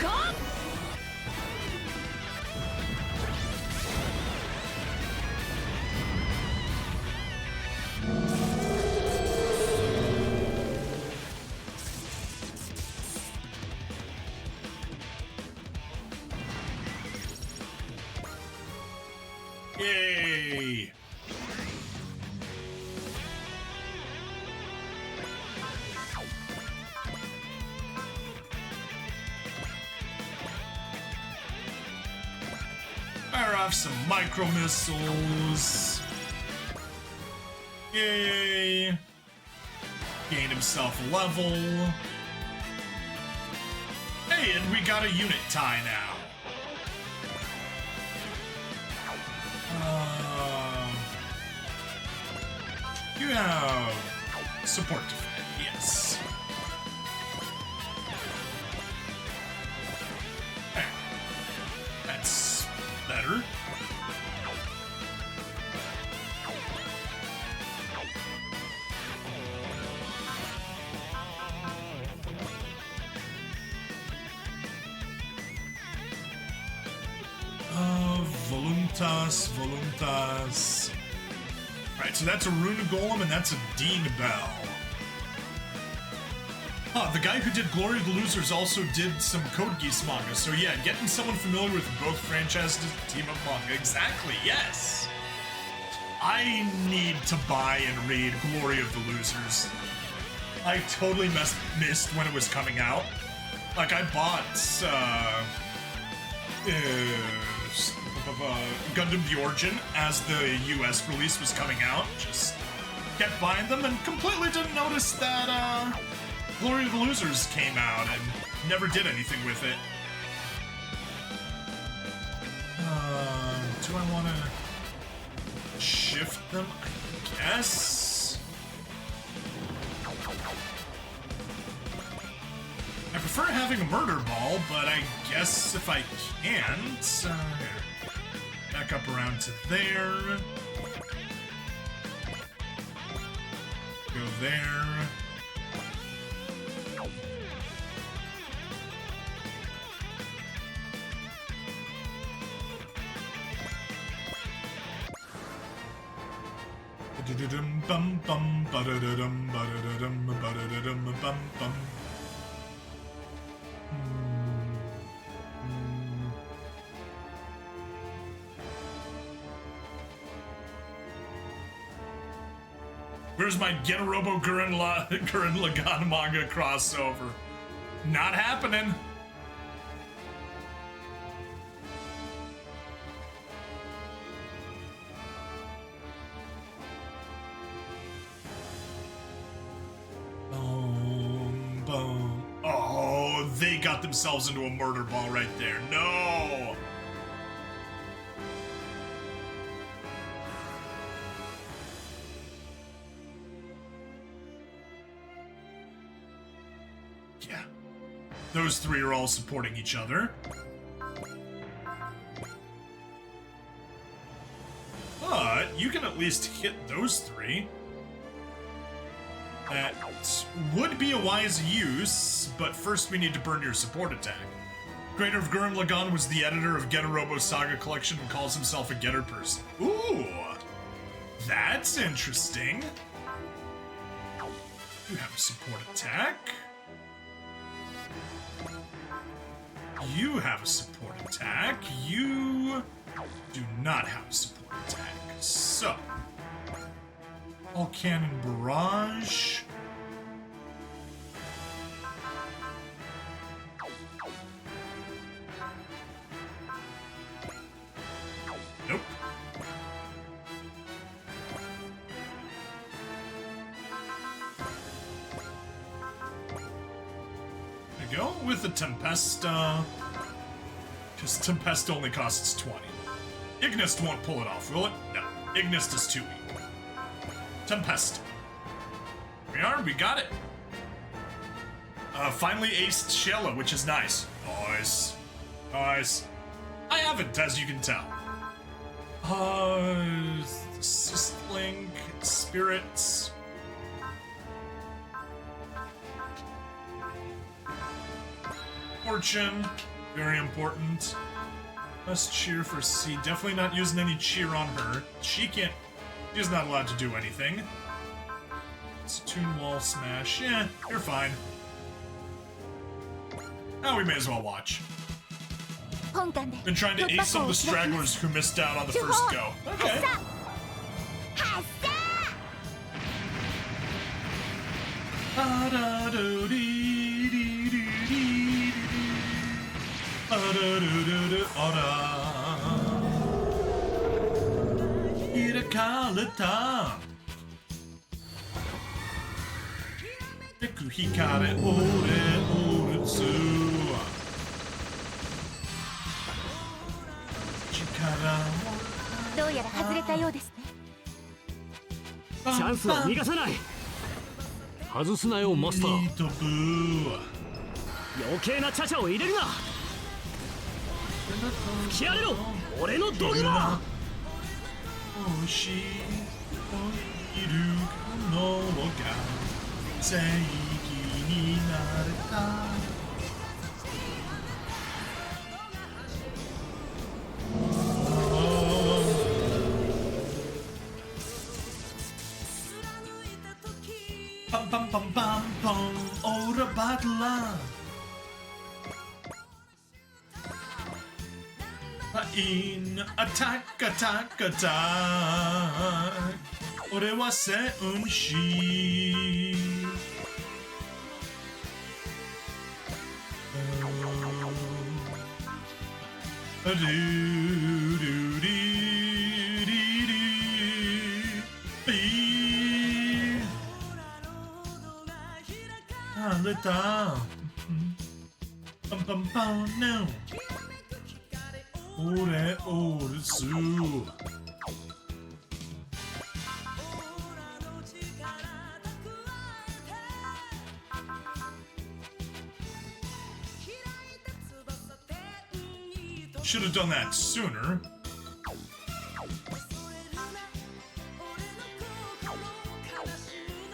Yay! Fire off some micro missiles. Yay! Gained himself a level. Hey, and we got a unit tie now. You have support defend, yes. There. That's better. Voluntas. Alright, so that's a Rune Golem and that's a Dean Bell. The guy who did Glory of the Losers also did some Code Geass manga. So yeah, getting someone familiar with both franchises to team up manga. Exactly, yes. I need to buy and read Glory of the Losers. I totally missed when it was coming out. Like, I bought Gundam The Origin as the US release was coming out. Just kept buying them and completely didn't notice that Glory of the Losers came out and never did anything with it. Do I want to shift them? I guess. I prefer having a murder ball, but I guess if I can't, back up around to there. Go there. Bum bum ba-da-da-dum ba-da-da-dum ba-da-da-dum bum bum. Where's my Getarobo Gurren Lagann manga crossover? Not happening. Boom, boom. Oh, they got themselves into a murder ball right there. No! Yeah. Those three are all supporting each other. But you can at least hit those three. That would be a wise use, but first we need to burn your support attack. Creator of Gurren Lagann was the editor of Getarobo Saga Collection and calls himself a getter person. Ooh, that's interesting. You have a support attack. You have a support attack. You do not have a support attack. So, all cannon barrage. Nope. There we go with the Tempesta. Because Tempesta only costs 20. Ignist won't pull it off, will it? No. Ignist is too weak. Tempest. Here we are, we got it. Finally aced Shella, which is nice. Nice. Nice. I haven't, as you can tell. Sistling, Spirits. Fortune, very important. Must cheer for C. Definitely not using any cheer on her. She's not allowed to do anything. Toon wall smash. Yeah, you're fine. Oh, we may as well watch. Been trying to ace some of the stragglers who missed out on the first go. Okay. Irakalata. Deku hikare ore oretsu. Chikara. どうやら外れたようですね。チャンスを逃がさない。外すなよマスター。余計なチャチャを入れるな。吹き荒れろ俺のドグマ。欲しいといるのが正義になれた。パンパンパンパンパンオー ora batla. In attack, attack, attack. Ore wa seunshi. Do do do do do. Alita. Pum pum pum no. Ore ore su. Should have done that sooner.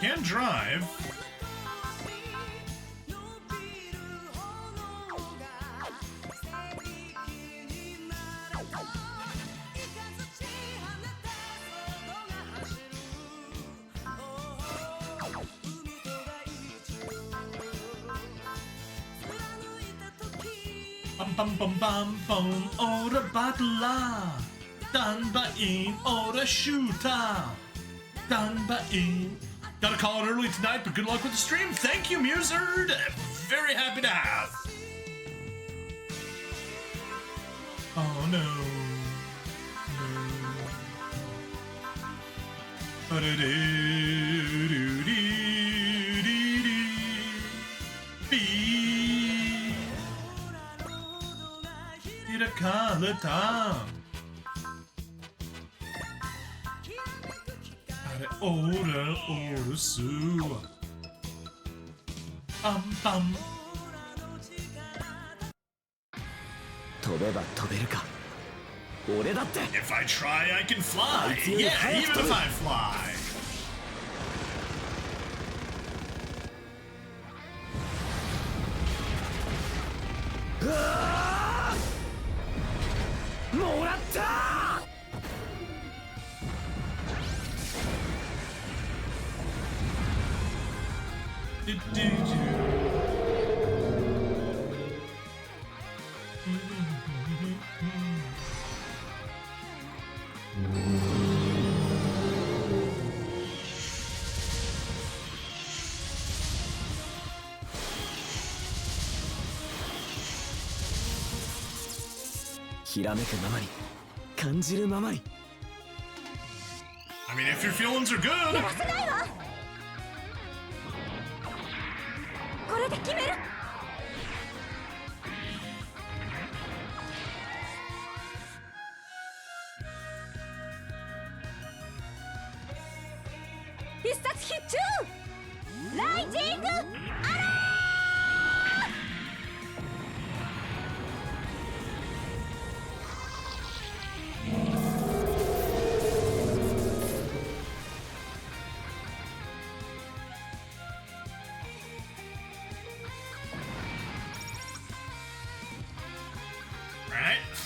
Can drive. Bum bum bum bum bum ora batla. Danbain ora shoota. Danbain. Gotta call it early tonight, but good luck with the stream. Thank you, Muserd. Very happy to have. Oh no. Kalata. Ora ora su. Bum bum. 飛べば飛べるか。俺だって。 If I try, I can fly. Yeah, even if I fly. もらった。 ひらめくままに、感じるままに。 I mean, if your feelings are good. これで決める。必殺必中。ライジングアラー。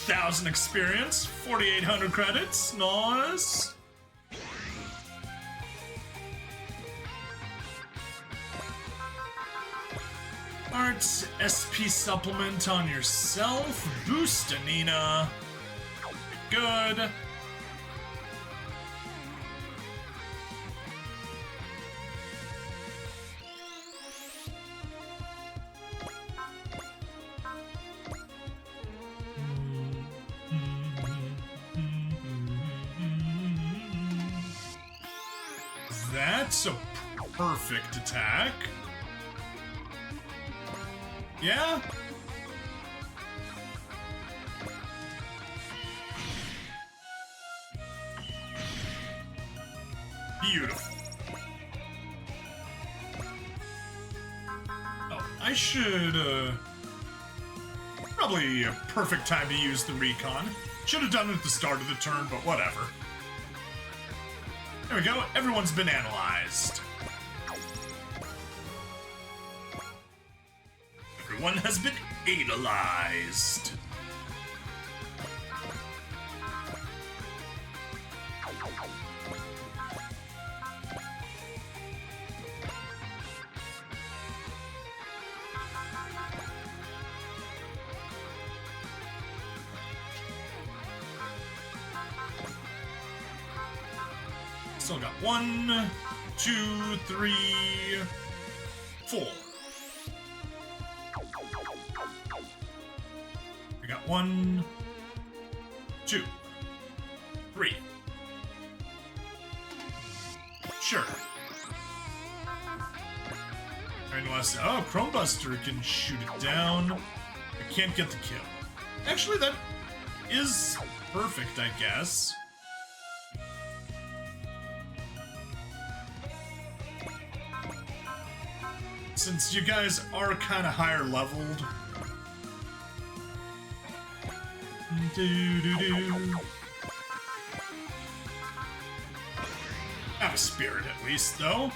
1,000 experience, 4,800 credits, nice. Arts SP supplement on yourself, boost Anina. Good. That's a perfect attack. Yeah? Beautiful. Oh, I should, probably a perfect time to use the recon. Should have done it at the start of the turn, but whatever. There we go, everyone's been analyzed. Everyone has been analyzed. Still got 1, 2, 3, 4. We got 1, 2, 3. Sure. Unless, oh, Chromebuster can shoot it down. I can't get the kill. Actually, that is perfect, I guess. Since you guys are kind of higher leveled. Have a spirit at least, though.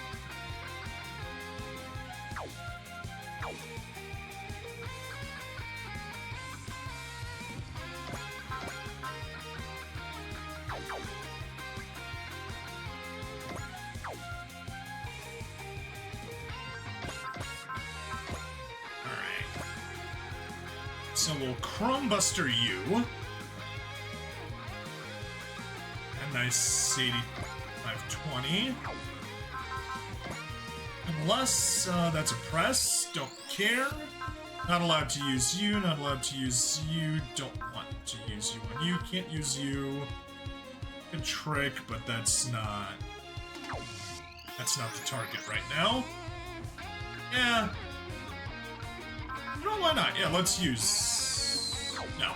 So we'll Chromebuster you. A nice 8520. Unless that's a press, don't care. Not allowed to use you, not allowed to use you, don't want to use you on you, can't use you. Good trick, but that's not the target right now. Yeah. No, why not? Yeah, let's use... No.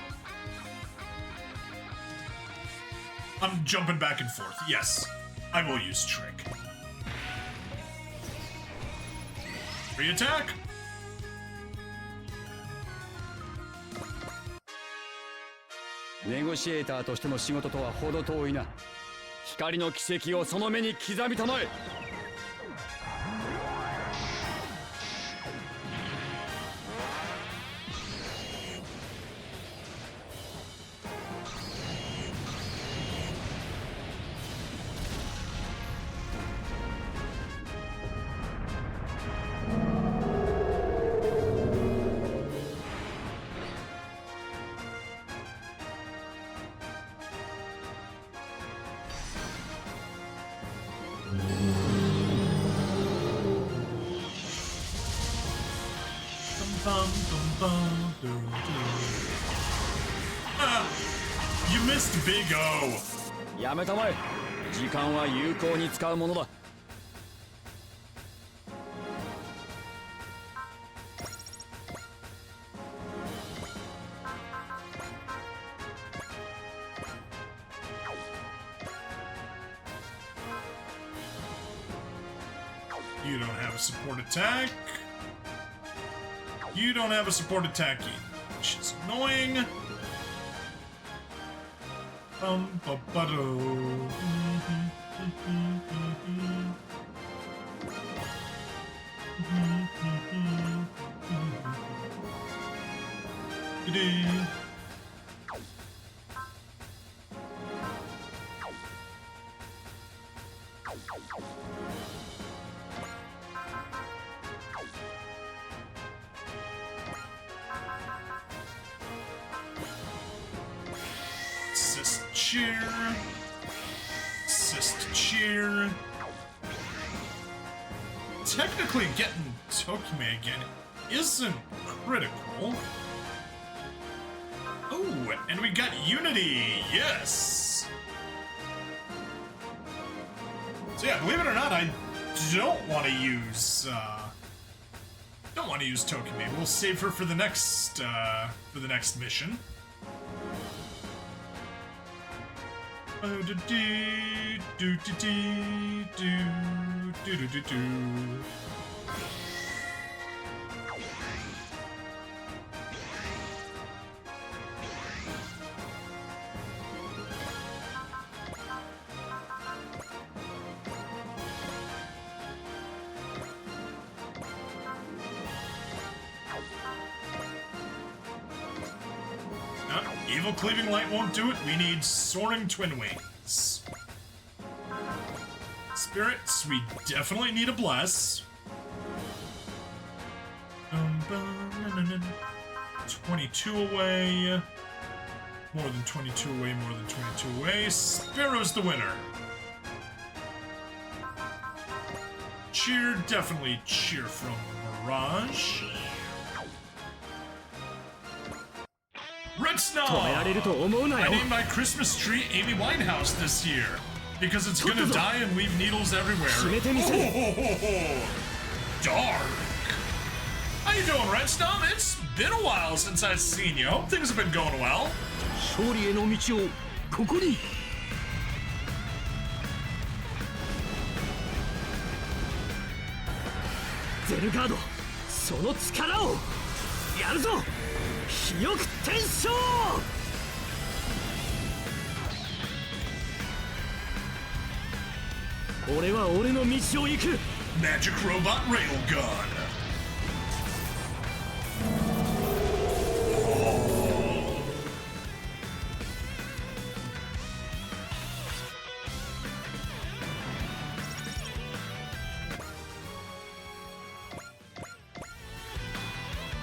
I'm jumping back and forth. Yes, I will use Trick. Re-attack! Negotiator としての仕事とは程遠いな。光の奇跡をその目に刻みたまえ。You missed Big O. やめたまえ。時間は有効に使うものだ。You don't have a support attack. You don't have a support attack either, which is annoying. Assist cheer. Assist cheer. Technically getting Tokime again isn't critical. Oh, and we got Unity, yes! So yeah, believe it or not, I don't want to use Tokime. We'll save her for the next mission. Oh, do do do do do do do do do. Evil Cleaving Light won't do it. We need Soaring Twin Wings. Spirits, we definitely need a Bless. 22 away. More than 22 away, more than 22 away. Sparrow's the winner. cheer, definitely cheer from Mirage. Red 止められる Snow! と思うな I よ named my Christmas tree Amy Winehouse this year because it's gonna die and leave needles everywhere. 決めてみせる Dark. How you doing, Red Snow? It's been a while since I've seen you. Hope things have been going well. 勝利への道をここにゼルガードその力をやるぞ肥翼天将俺は俺の道を行く Magic Robot Railgun.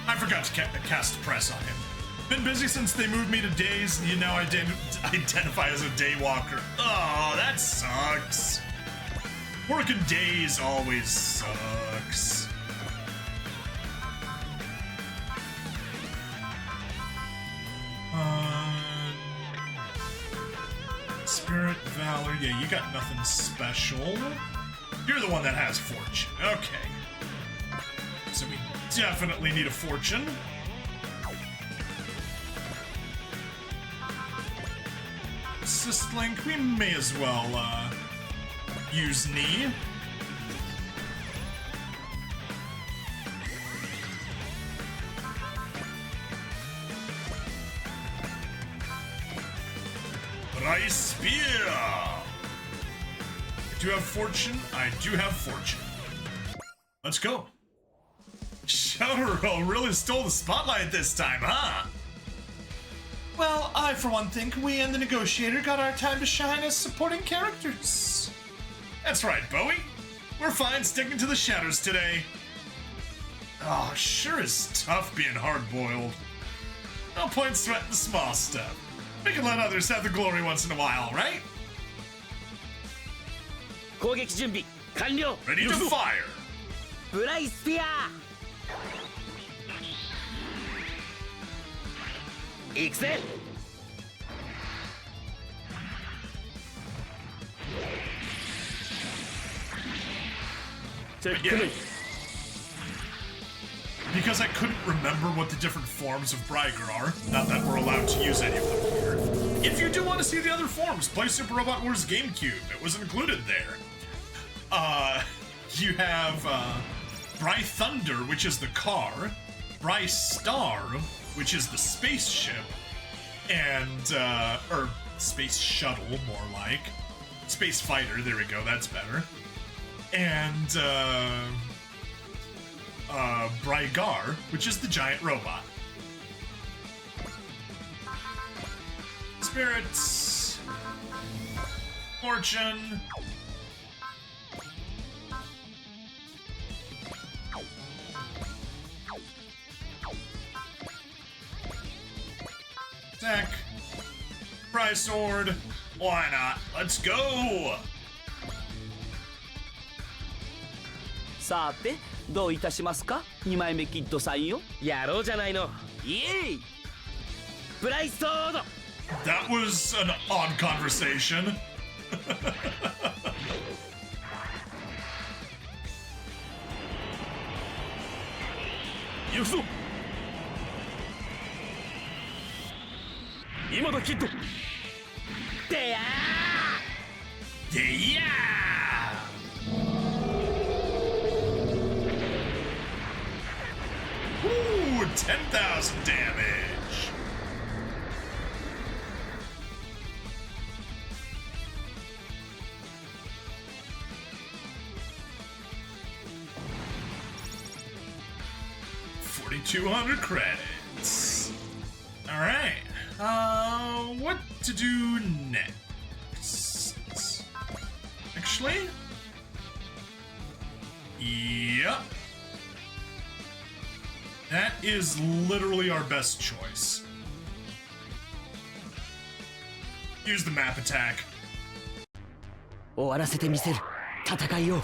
I forgot to cast press on him. Been busy since they moved me to days, and you now identify as a daywalker. Oh, that sucks. Working days always sucks. Spirit, Valor, yeah, you got nothing special. You're the one that has Fortune, okay. So we definitely need a Fortune. Assist Link, we may as well, use Knee. Rice Spear! I do have Fortune. I do have Fortune. Let's go. Shotaro really stole the spotlight this time, huh? Well, I, for one, think we and the Negotiator got our time to shine as supporting characters. That's right, Bowie. We're fine sticking to the shadows today. Oh, sure is tough being hard-boiled. No point sweating the small stuff. We can let others have the glory once in a while, right? 攻撃準備完了 Ready to fire! ブライスピアー行くぜ Yeah. Because I couldn't remember what the different forms of Bryger are, not that we're allowed to use any of them here. If you do want to see the other forms, play Super Robot Wars GameCube. It was included there. You have Bry Thunder, which is the car, Bry Star, which is the spaceship, and or space shuttle, more like. Space fighter, there we go, that's better. And Brygar, which is the giant robot. Spirits, Fortune, Deck, Bry Sword, why not? Let's go! さてどういたしますか2枚目キッドさんよやろうじゃないのイエイブライストード That was an odd conversation. 行くぞ今だキッドでや Yeah! Ooh, 10,000 damage. $4,200 credits. All right. What to do next? Actually, yep. That is literally our best choice. Use the map attack. 終わらせてみせる戦いを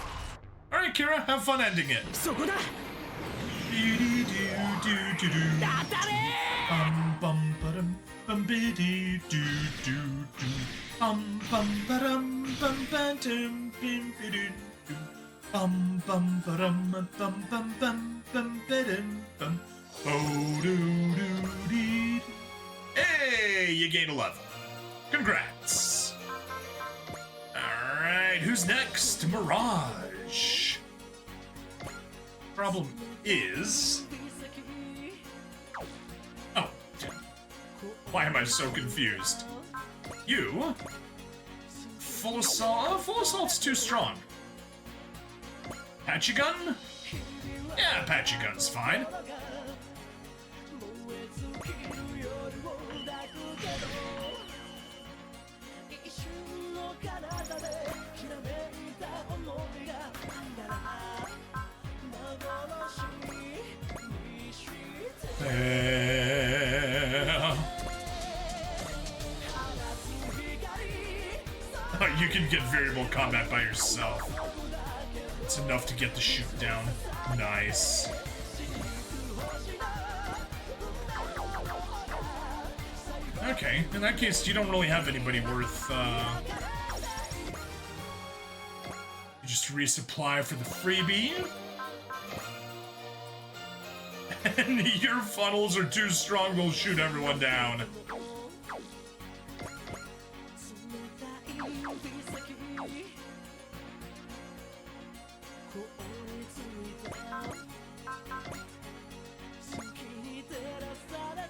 Alright, Kira. Have fun ending it. そこだ Bum bum ba-dum, bum biddy doo doo doo. Bum ba-dum, bum ba-dum, bim bidoo doo. Bum ba-dum, bum bum ba-dum, bum. Oh doo doo dee. Hey, you gained a level. Congrats. All right, who's next? Mirage. Problem is. Oh, why am I so confused? You? Full assault? Full assault's too strong. Patchy gun? Yeah, patchy gun's fine. You can get variable combat by yourself. It's enough to get the shoot down. Nice. Okay, in that case, you don't really have anybody worth, you just resupply for the freebie. And your funnels are too strong, they'll shoot everyone down.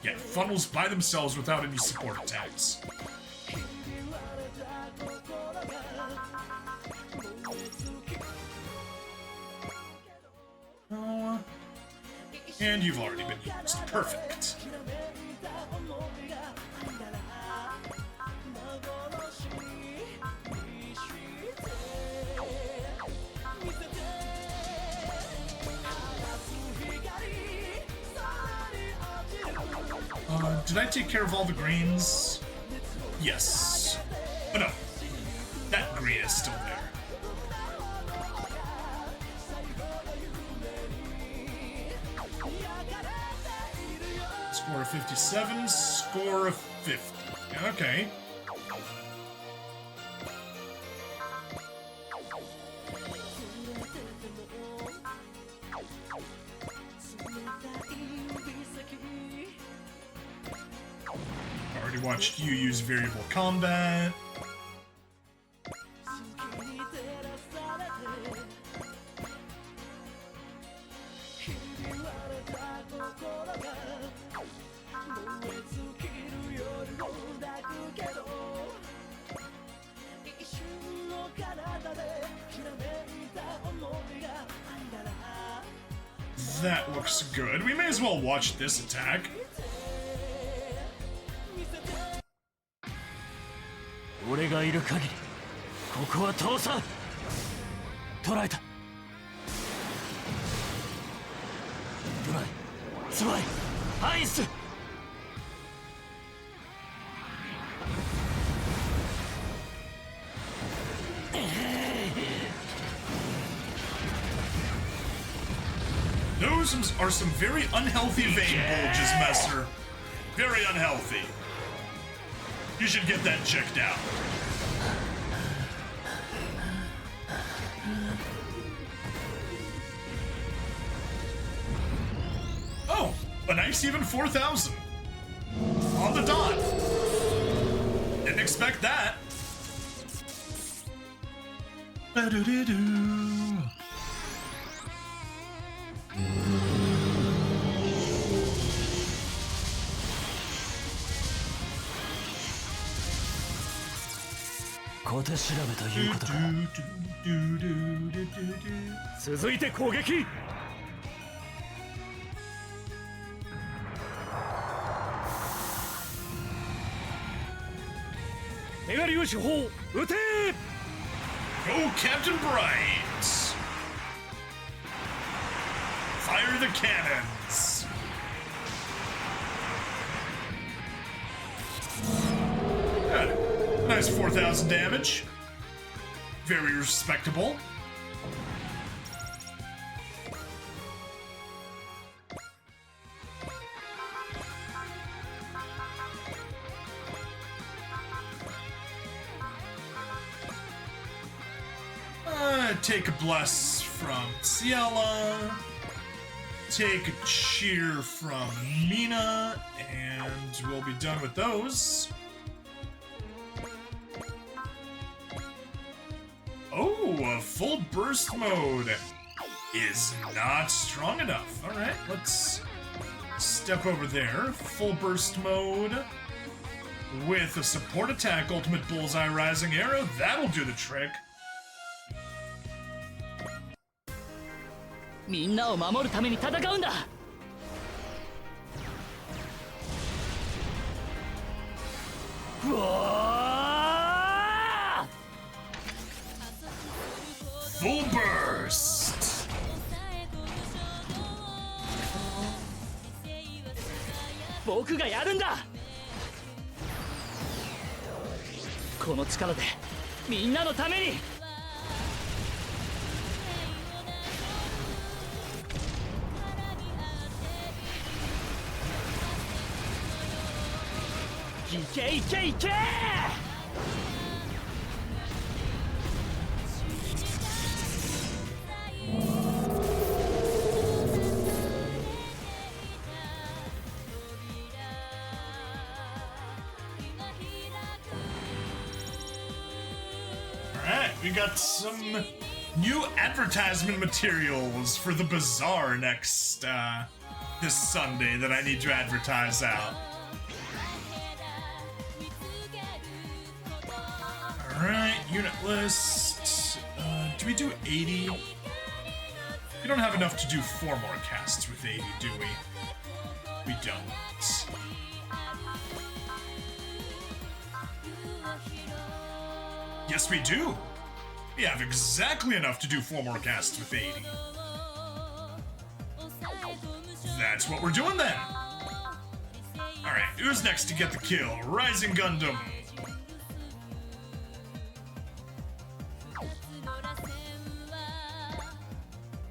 Yeah, funnels by themselves without any support attacks. And you've already been used. Perfect. Did I take care of all the greens? Yes. Oh no. That green is still there. Score of 57, score of 50. Okay. Already watched you use variable combat. That looks good. We may as well watch this attack. 俺がいる限りここは通さん捕らえたドライツバイアイス Those are some very unhealthy vein bulges, Messer. Very unhealthy. You should get that checked out. Oh, a nice even 4,000. On the dot. Didn't expect that. Ba-do-do-do.小手調べということか続いて攻撃メガ粒子砲撃て Go Captain Bright! Fire the cannons! Good. Nice 4,000 damage. Very respectable. gonna take a bless from Ciela, take a cheer from Mina, and we'll be done with those. Oh, a full burst mode is not strong enough. All right, let's step over there. Full burst mode with a support attack, ultimate bullseye rising arrow. That'll do the trick. みんなを守るために戦うんだ。うわー Full burst. 僕がやるんだ。この力でみんなのために。いけいけいけ。Alright, we got some new advertisement materials for the bazaar next, this Sunday that I need to advertise out. Alright, unit list. Do we do 80? We don't have enough to do 4 more casts with 80, do we? We don't. Yes, we do! We have exactly enough to do 4 more casts with 80. That's what we're doing then! Alright, who's next to get the kill? Rising Gundam!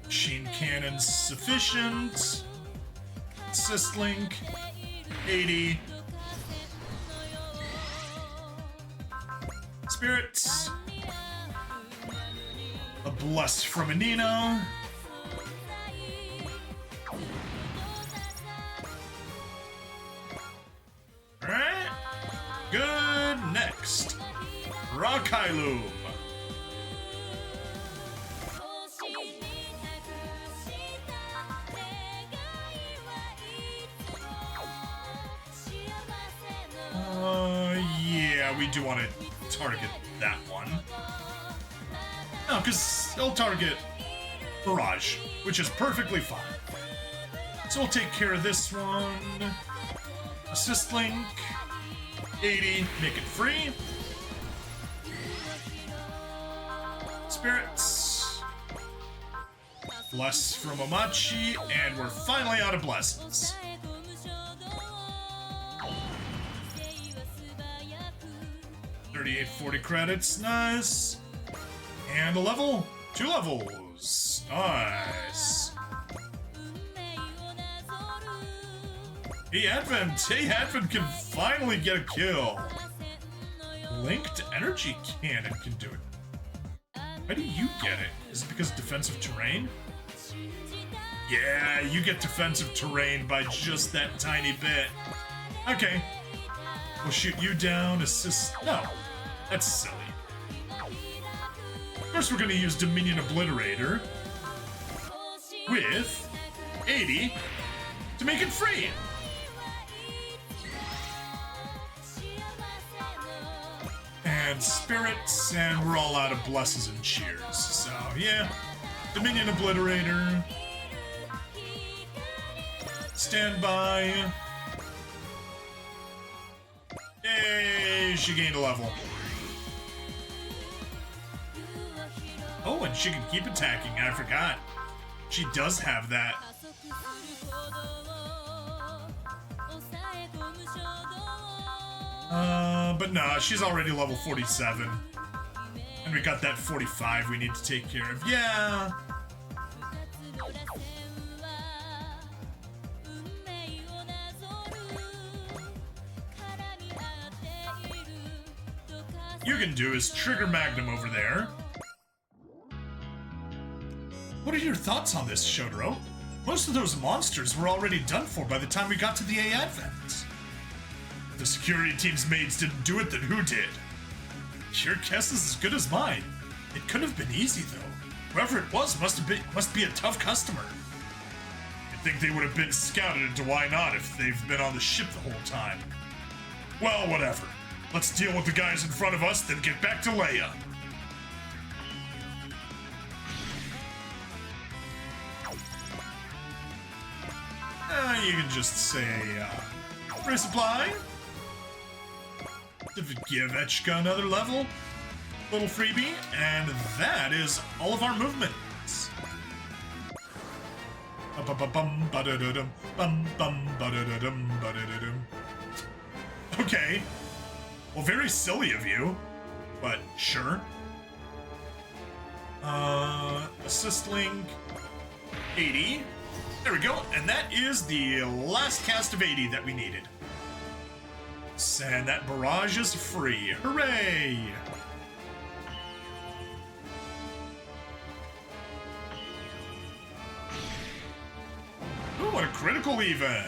Machine Cannon sufficient. Assist-link 80. Spirits. A bless from Anino. Alright. Good. Next. Rakailu. Yeah, we do want to target that one. No, because it'll target Barrage, which is perfectly fine. So we'll take care of this one. Assist link. 80, make it free. Spirits. Bless from Omachi, and we're finally out of blesses. 3840 credits, nice. And a level, 2 levels, nice. Hey Advent can finally get a kill. Linked energy cannon can do it. How do you get it? Is it because of defensive terrain? Yeah, you get defensive terrain by just that tiny bit. Okay. We'll shoot you down, assist. No, that's silly. Of course, we're gonna use Dominion Obliterator with 80 to make it free. And spirits, and we're all out of blesses and cheers. So, yeah, Dominion Obliterator. Stand by. Yay, she gained a level. Oh, and she can keep attacking, I forgot. She does have that. But nah, she's already level 47. And we got that 45 we need to take care of. Yeah. You can do is trigger Magnum over there. What are your thoughts on this, Shotaro? Most of those monsters were already done for by the time we got to the A Advent. If the security team's maids didn't do it, then who did? Your guess is as good as mine. It could have been easy, though. Whoever it was must be a tough customer. You'd think they would have been scouted into why not if they've been on the ship the whole time. Well, whatever. Let's deal with the guys in front of us, then get back to Leia. You can just say, resupply. To give Echka another level. Little freebie, and that is all of our movements. Okay. Well, very silly of you, but sure. Assist link 80. There we go, and that is the last cast of 80 that we needed. And that barrage is free. Hooray! Ooh, what a critical even!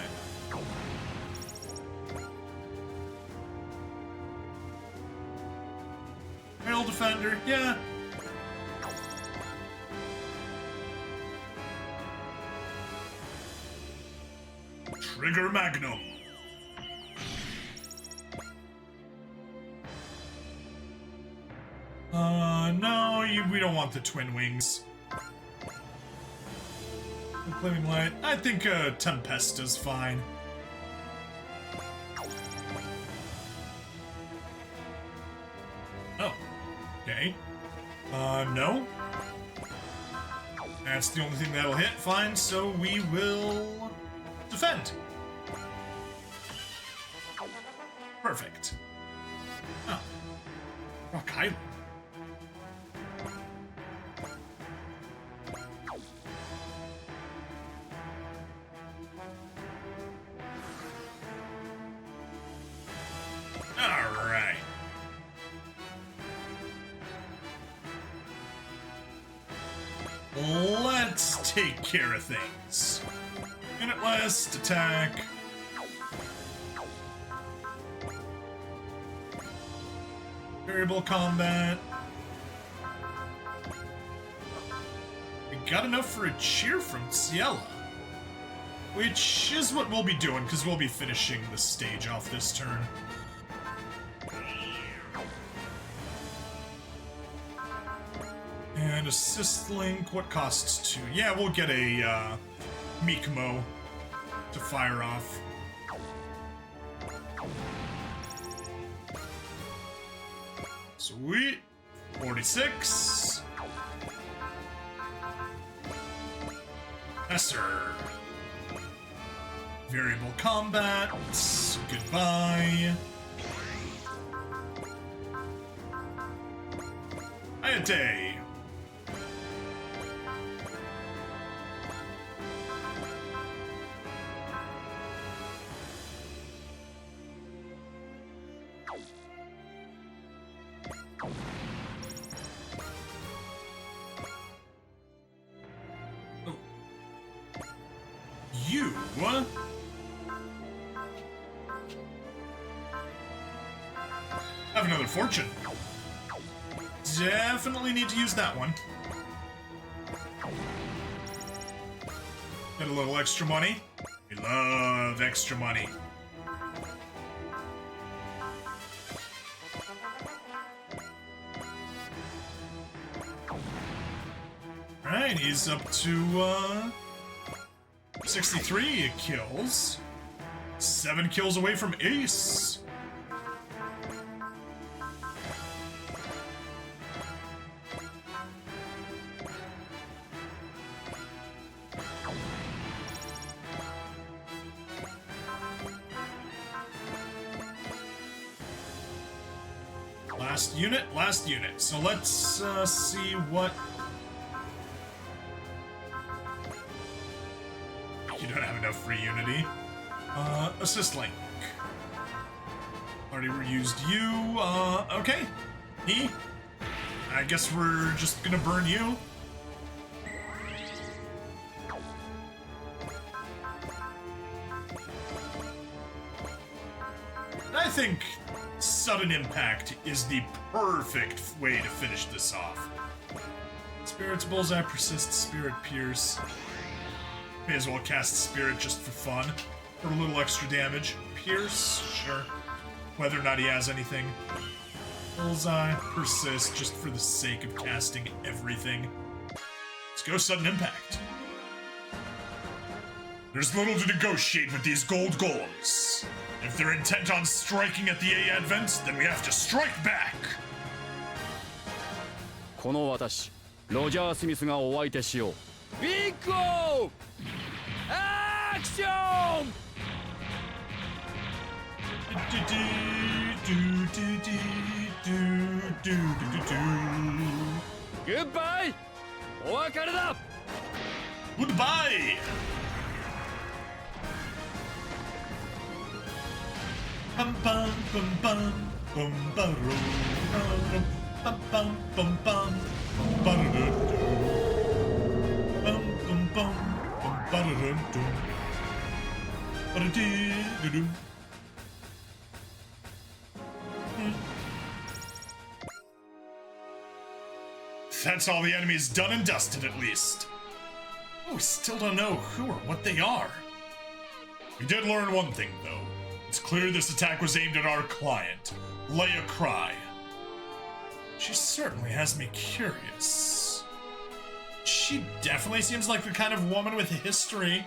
Aerial defender, yeah. Trigger Magnum. No, we don't want the twin wings. Flaming light. I think Tempesta's fine. Oh, okay. No. That's the only thing that'll hit. Fine, so we will defend. Perfect. Oh. Rock Island. Alright. Let's take care of things. Minute last attack. Variable combat. We got enough for a cheer from Ciela. Which is what we'll be doing, because we'll be finishing the stage off this turn. And assist link, what costs 2? Yeah, we'll get a Mikamo to fire off. Sweet. 46. Yes, sir. Variable combat. Goodbye. Ayate. You have another fortune. Definitely need to use that one. Get a little extra money. We love extra money. Alright, he's up to 63 kills. 7 kills away from Ace. Last unit. So let's see what... You don't have enough free unity. Assist link. Already reused you. Okay. I guess we're just gonna burn you. think sudden impact is the perfect way to finish this off. Spirits, bullseye, persist, spirit, pierce. May as well cast spirit just for fun. For a little extra damage. Pierce, sure. Whether or not he has anything. Bullseye, persist, just for the sake of casting everything. Let's go sudden impact. There's little to negotiate with these gold golems. If they're intent on striking at the A advent, then we have to strike back. この私ロジャー・スミスがお相手しよう。ビッグオーアクション。 グッバイ。お別れだ。 Goodbye. Bum bum bum bum bum bum bum bum bum bum bum bum bum. That's all the enemies done and dusted, at least. Oh, we still don't know who or what they are. We did learn one thing, though. It's clear this attack was aimed at our client, Leah Crye. She certainly has me curious. She definitely seems like the kind of woman with a history.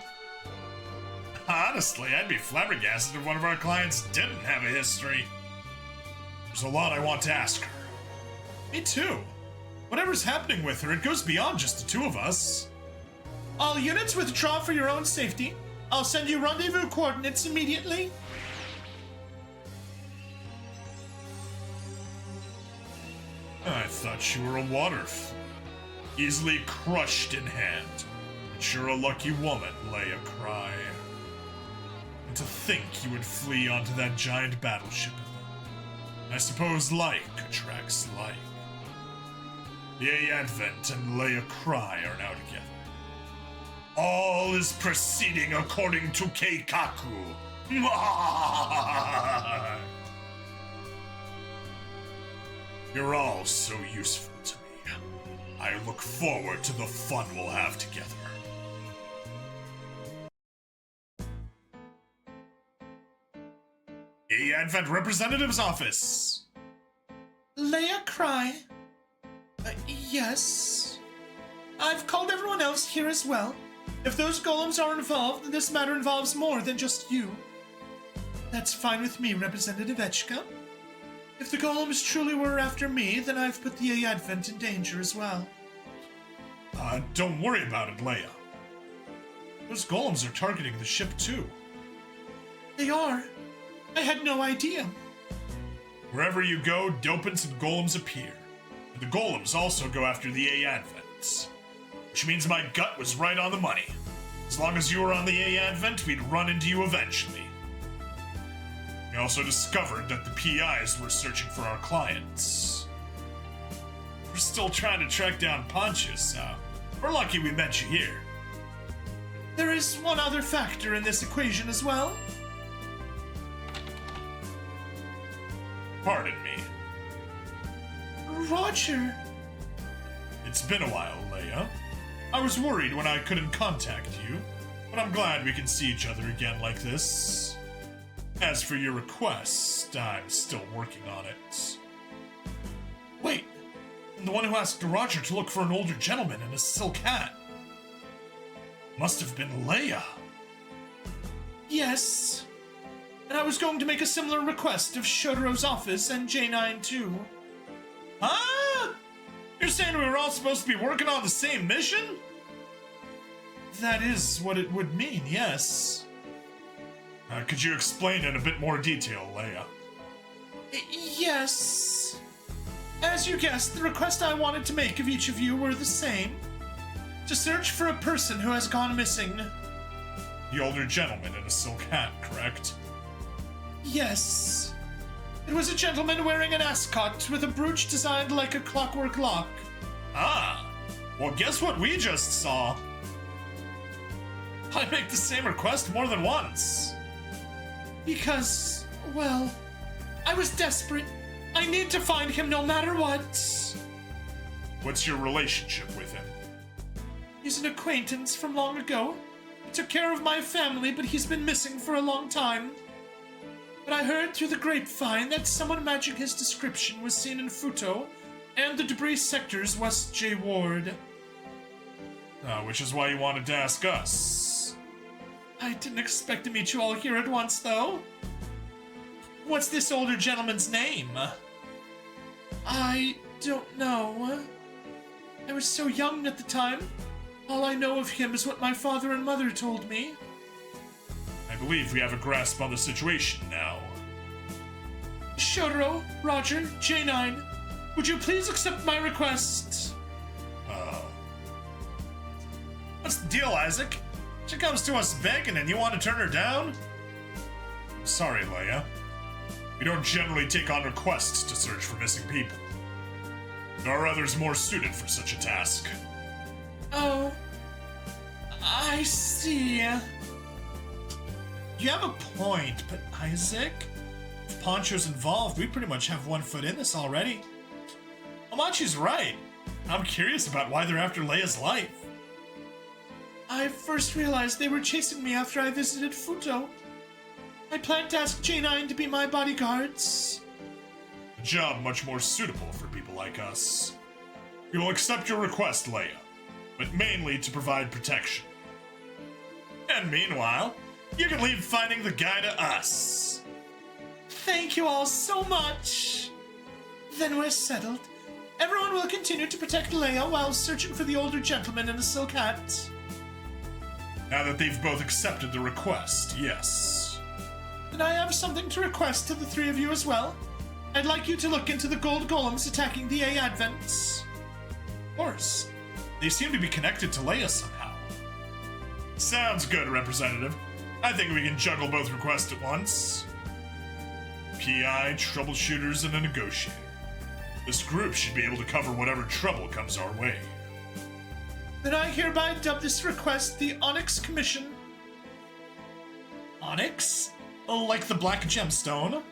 Honestly, I'd be flabbergasted if one of our clients didn't have a history. There's a lot I want to ask her. Me too. Whatever's happening with her, it goes beyond just the two of us. All units withdraw for your own safety. I'll send you rendezvous coordinates immediately. I thought you were a waterfall, easily crushed in hand. But you're a lucky woman, Leah Crye. And to think you would flee onto that giant battleship. I suppose like attracts like. The Advent and Leah Crye are now together. All is proceeding according to Keikaku. You're all so useful to me. I look forward to the fun we'll have together. The Advent Representative's Office. Leah Crye. Yes. I've called everyone else here as well. If those golems are involved, then this matter involves more than just you. That's fine with me, Representative Echka. If the golems truly were after me, then I've put the Advent in danger as well. Don't worry about it, Leah. Those golems are targeting the ship too. They are. I had no idea. Wherever you go, dopants and golems appear. And the golems also go after the A-Advents. Which means my gut was right on the money. As long as you were on the A-Advent, we'd run into you eventually. We also discovered that the PIs were searching for our clients. We're still trying to track down Poncho, so we're lucky we met you here. There is one other factor in this equation as well. Pardon me. Roger. It's been a while, Leah. I was worried when I couldn't contact you, but I'm glad we can see each other again like this. As for your request, I'm still working on it. Wait, the one who asked Roger to look for an older gentleman in a silk hat. Must have been Leah. Yes. And I was going to make a similar request of Shotaro's office and J9 too. Huh? You're saying we were all supposed to be working on the same mission? That is what it would mean, yes. Could you explain in a bit more detail, Leah? Yes. As you guessed, the request I wanted to make of each of you were the same. To search for a person who has gone missing. The older gentleman in a silk hat, correct? Yes. It was a gentleman wearing an ascot with a brooch designed like a clockwork lock. Ah, well guess what we just saw? I make the same request more than once. Because, well, I was desperate. I need to find him no matter what. What's your relationship with him? He's an acquaintance from long ago. He took care of my family, but he's been missing for a long time. But I heard through the grapevine that someone matching his description was seen in Fuuto and the debris sector's West J Ward. Which is why you wanted to ask us. I didn't expect to meet you all here at once, though. What's this older gentleman's name? I don't know. I was so young at the time. All I know of him is what my father and mother told me. I believe we have a grasp on the situation now. Shotaro, Roger, J9, would you please accept my request? What's the deal, Isaac? She comes to us begging and you want to turn her down? Sorry, Leia. We don't generally take on requests to search for missing people. There are others more suited for such a task. Oh, I see. You have a point, but Isaac, if Poncho's involved, we pretty much have one foot in this already. Amachi's right. I'm curious about why they're after Leia's life. I first realized they were chasing me after I visited Fuuto. I planned to ask J9 to be my bodyguards. A job much more suitable for people like us. We will accept your request, Leia, but mainly to provide protection. And meanwhile, you can leave finding the guy to us. Thank you all so much. Then we're settled. Everyone will continue to protect Leia while searching for the older gentleman in the silk hat. Now that they've both accepted the request, yes. And I have something to request to the three of you as well. I'd like you to look into the gold golems attacking the A Advents. Of course. They seem to be connected to Leia somehow. Sounds good, Representative. I think we can juggle both requests at once. PI, troubleshooters, and a negotiator. This group should be able to cover whatever trouble comes our way. Then I hereby dub this request the Onyx Commission. Onyx? Oh, like the Black Gemstone?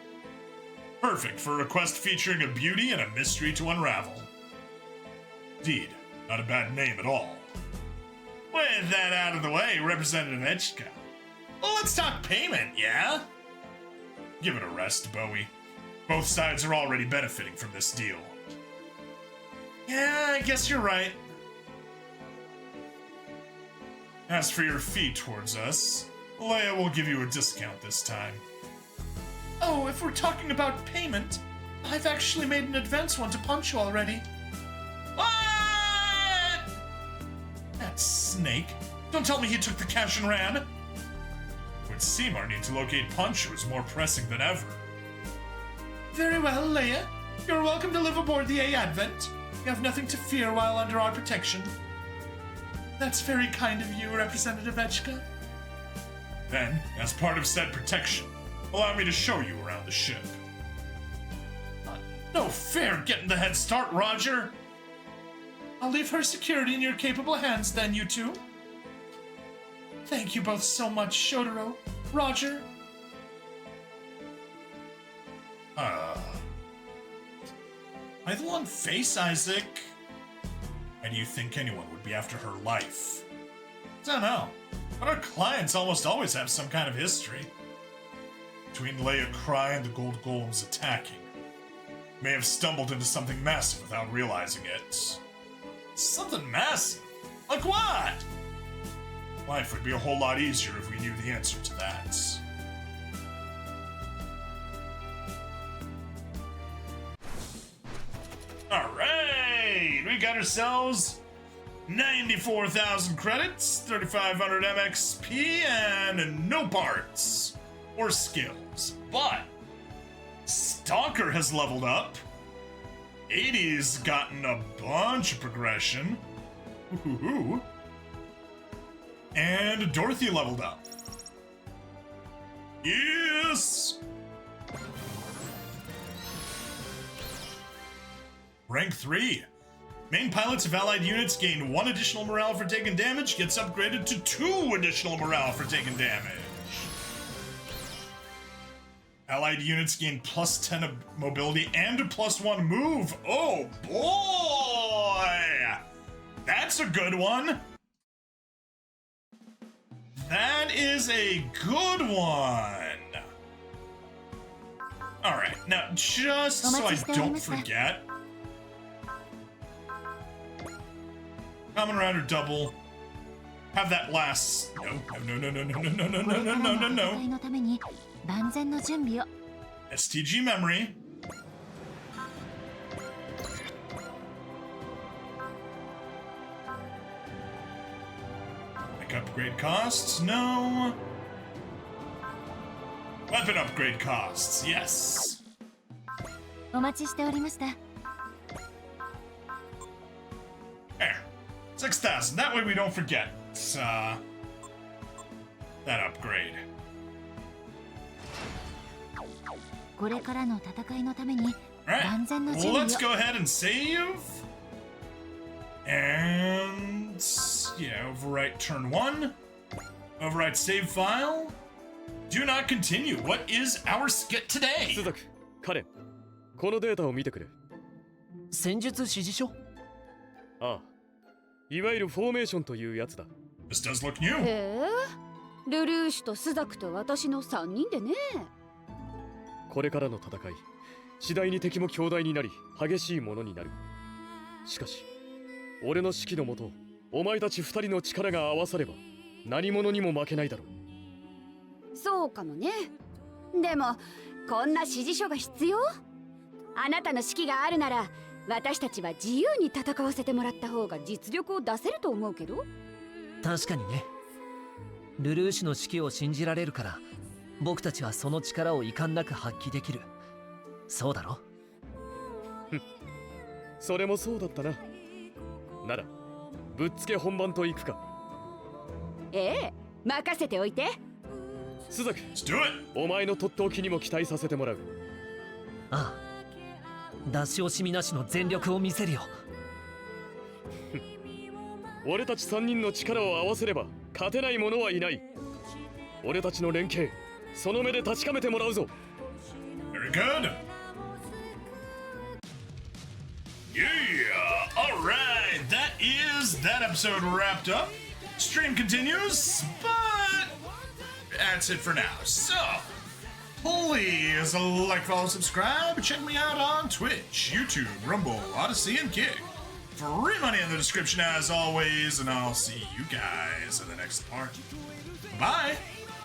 Perfect for a request featuring a beauty and a mystery to unravel. Indeed, not a bad name at all. With that out of the way, Representative Echka. Well, let's talk payment, yeah? Give it a rest, Bowie. Both sides are already benefiting from this deal. Yeah, I guess you're right. As for your fee towards us, Leia will give you a discount this time. Oh, if we're talking about payment, I've actually made an advance one to Poncho already. What? That snake. Don't tell me he took the cash and ran. It would seem our need to locate Poncho is more pressing than ever. Very well, Leia. You're welcome to live aboard the A Advent. You have nothing to fear while under our protection. That's very kind of you, Representative Echka. Then, as part of said protection, allow me to show you around the ship. No fair getting the head start, Roger. I'll leave her security in your capable hands then, you two. Thank you both so much, Shotaro. Roger. Why the long face, Isaac? Why do you think anyone would be after her life? I don't know, but our clients almost always have some kind of history. Between Leah Crye and the gold golems attacking, may have stumbled into something massive without realizing it. Something massive? Like what? Life would be a whole lot easier if we knew the answer to that. Alright! We got ourselves 94,000 credits, 3,500 MXP, and no parts or skills. But Stalker has leveled up. 80's gotten a bunch of progression. Ooh. And Dorothy leveled up. Yes! Rank 3. Main pilots of allied units gain 1 additional morale for taking damage, gets upgraded to 2 additional morale for taking damage. Allied units gain plus 10 of mobility and a plus 1 move. Oh boy! That's a good one. That is a good one. All right, now just so I don't forget. Common round or double. Have that last. No. STG memory. Like upgrade costs? No. Weapon upgrade costs, yes. お待ちしておりました。 There. 6,000. That way we don't forget. That upgrade. これからの戦いのために Alright. 万全の Well, 準備を let's go ahead and save. And yeah, overwrite turn 1. Overwrite save file. Do not continue. What is our skit today? スザク、カレン、このデータを見てくれ。戦術指示書？ああ、いわゆるフォーメーションというやつだ。This does look new. ルルーシュとスザクと私の3人でね。これからの戦い、次第に敵も強大になり、激しいものになる。しかし、俺の指揮のもと、お前たち2人の力が合わされば、何者にも負けないだろう。そうかもね。でもこんな指示書が必要？あなたの指揮があるなら私たちは自由に戦わせてもらった方が実力を出せると思うけど。確かにね。ルルーシュの指揮を信じられるから僕たちはその力を遺憾なく発揮できる。そうだろ？それもそうだったな。ならぶっつけ本番といくか。ええ、任せておいて。スザク、 Let's do it. お前のとっておきにも期待させてもらう。ああ、出し惜しみなしの全力を見せるよ。俺たち3人の力を合わせれば勝てない者はいない。俺たちの連携、その目で確かめてもらうぞ。 Very good. Yeah. All right. That is that episode wrapped up. Stream continues, but that's it for now. So, please like, follow, subscribe. Check me out on Twitch, YouTube, Rumble, Odyssey, and Kick. Free money in the description as always, and I'll see you guys in the next part. Bye.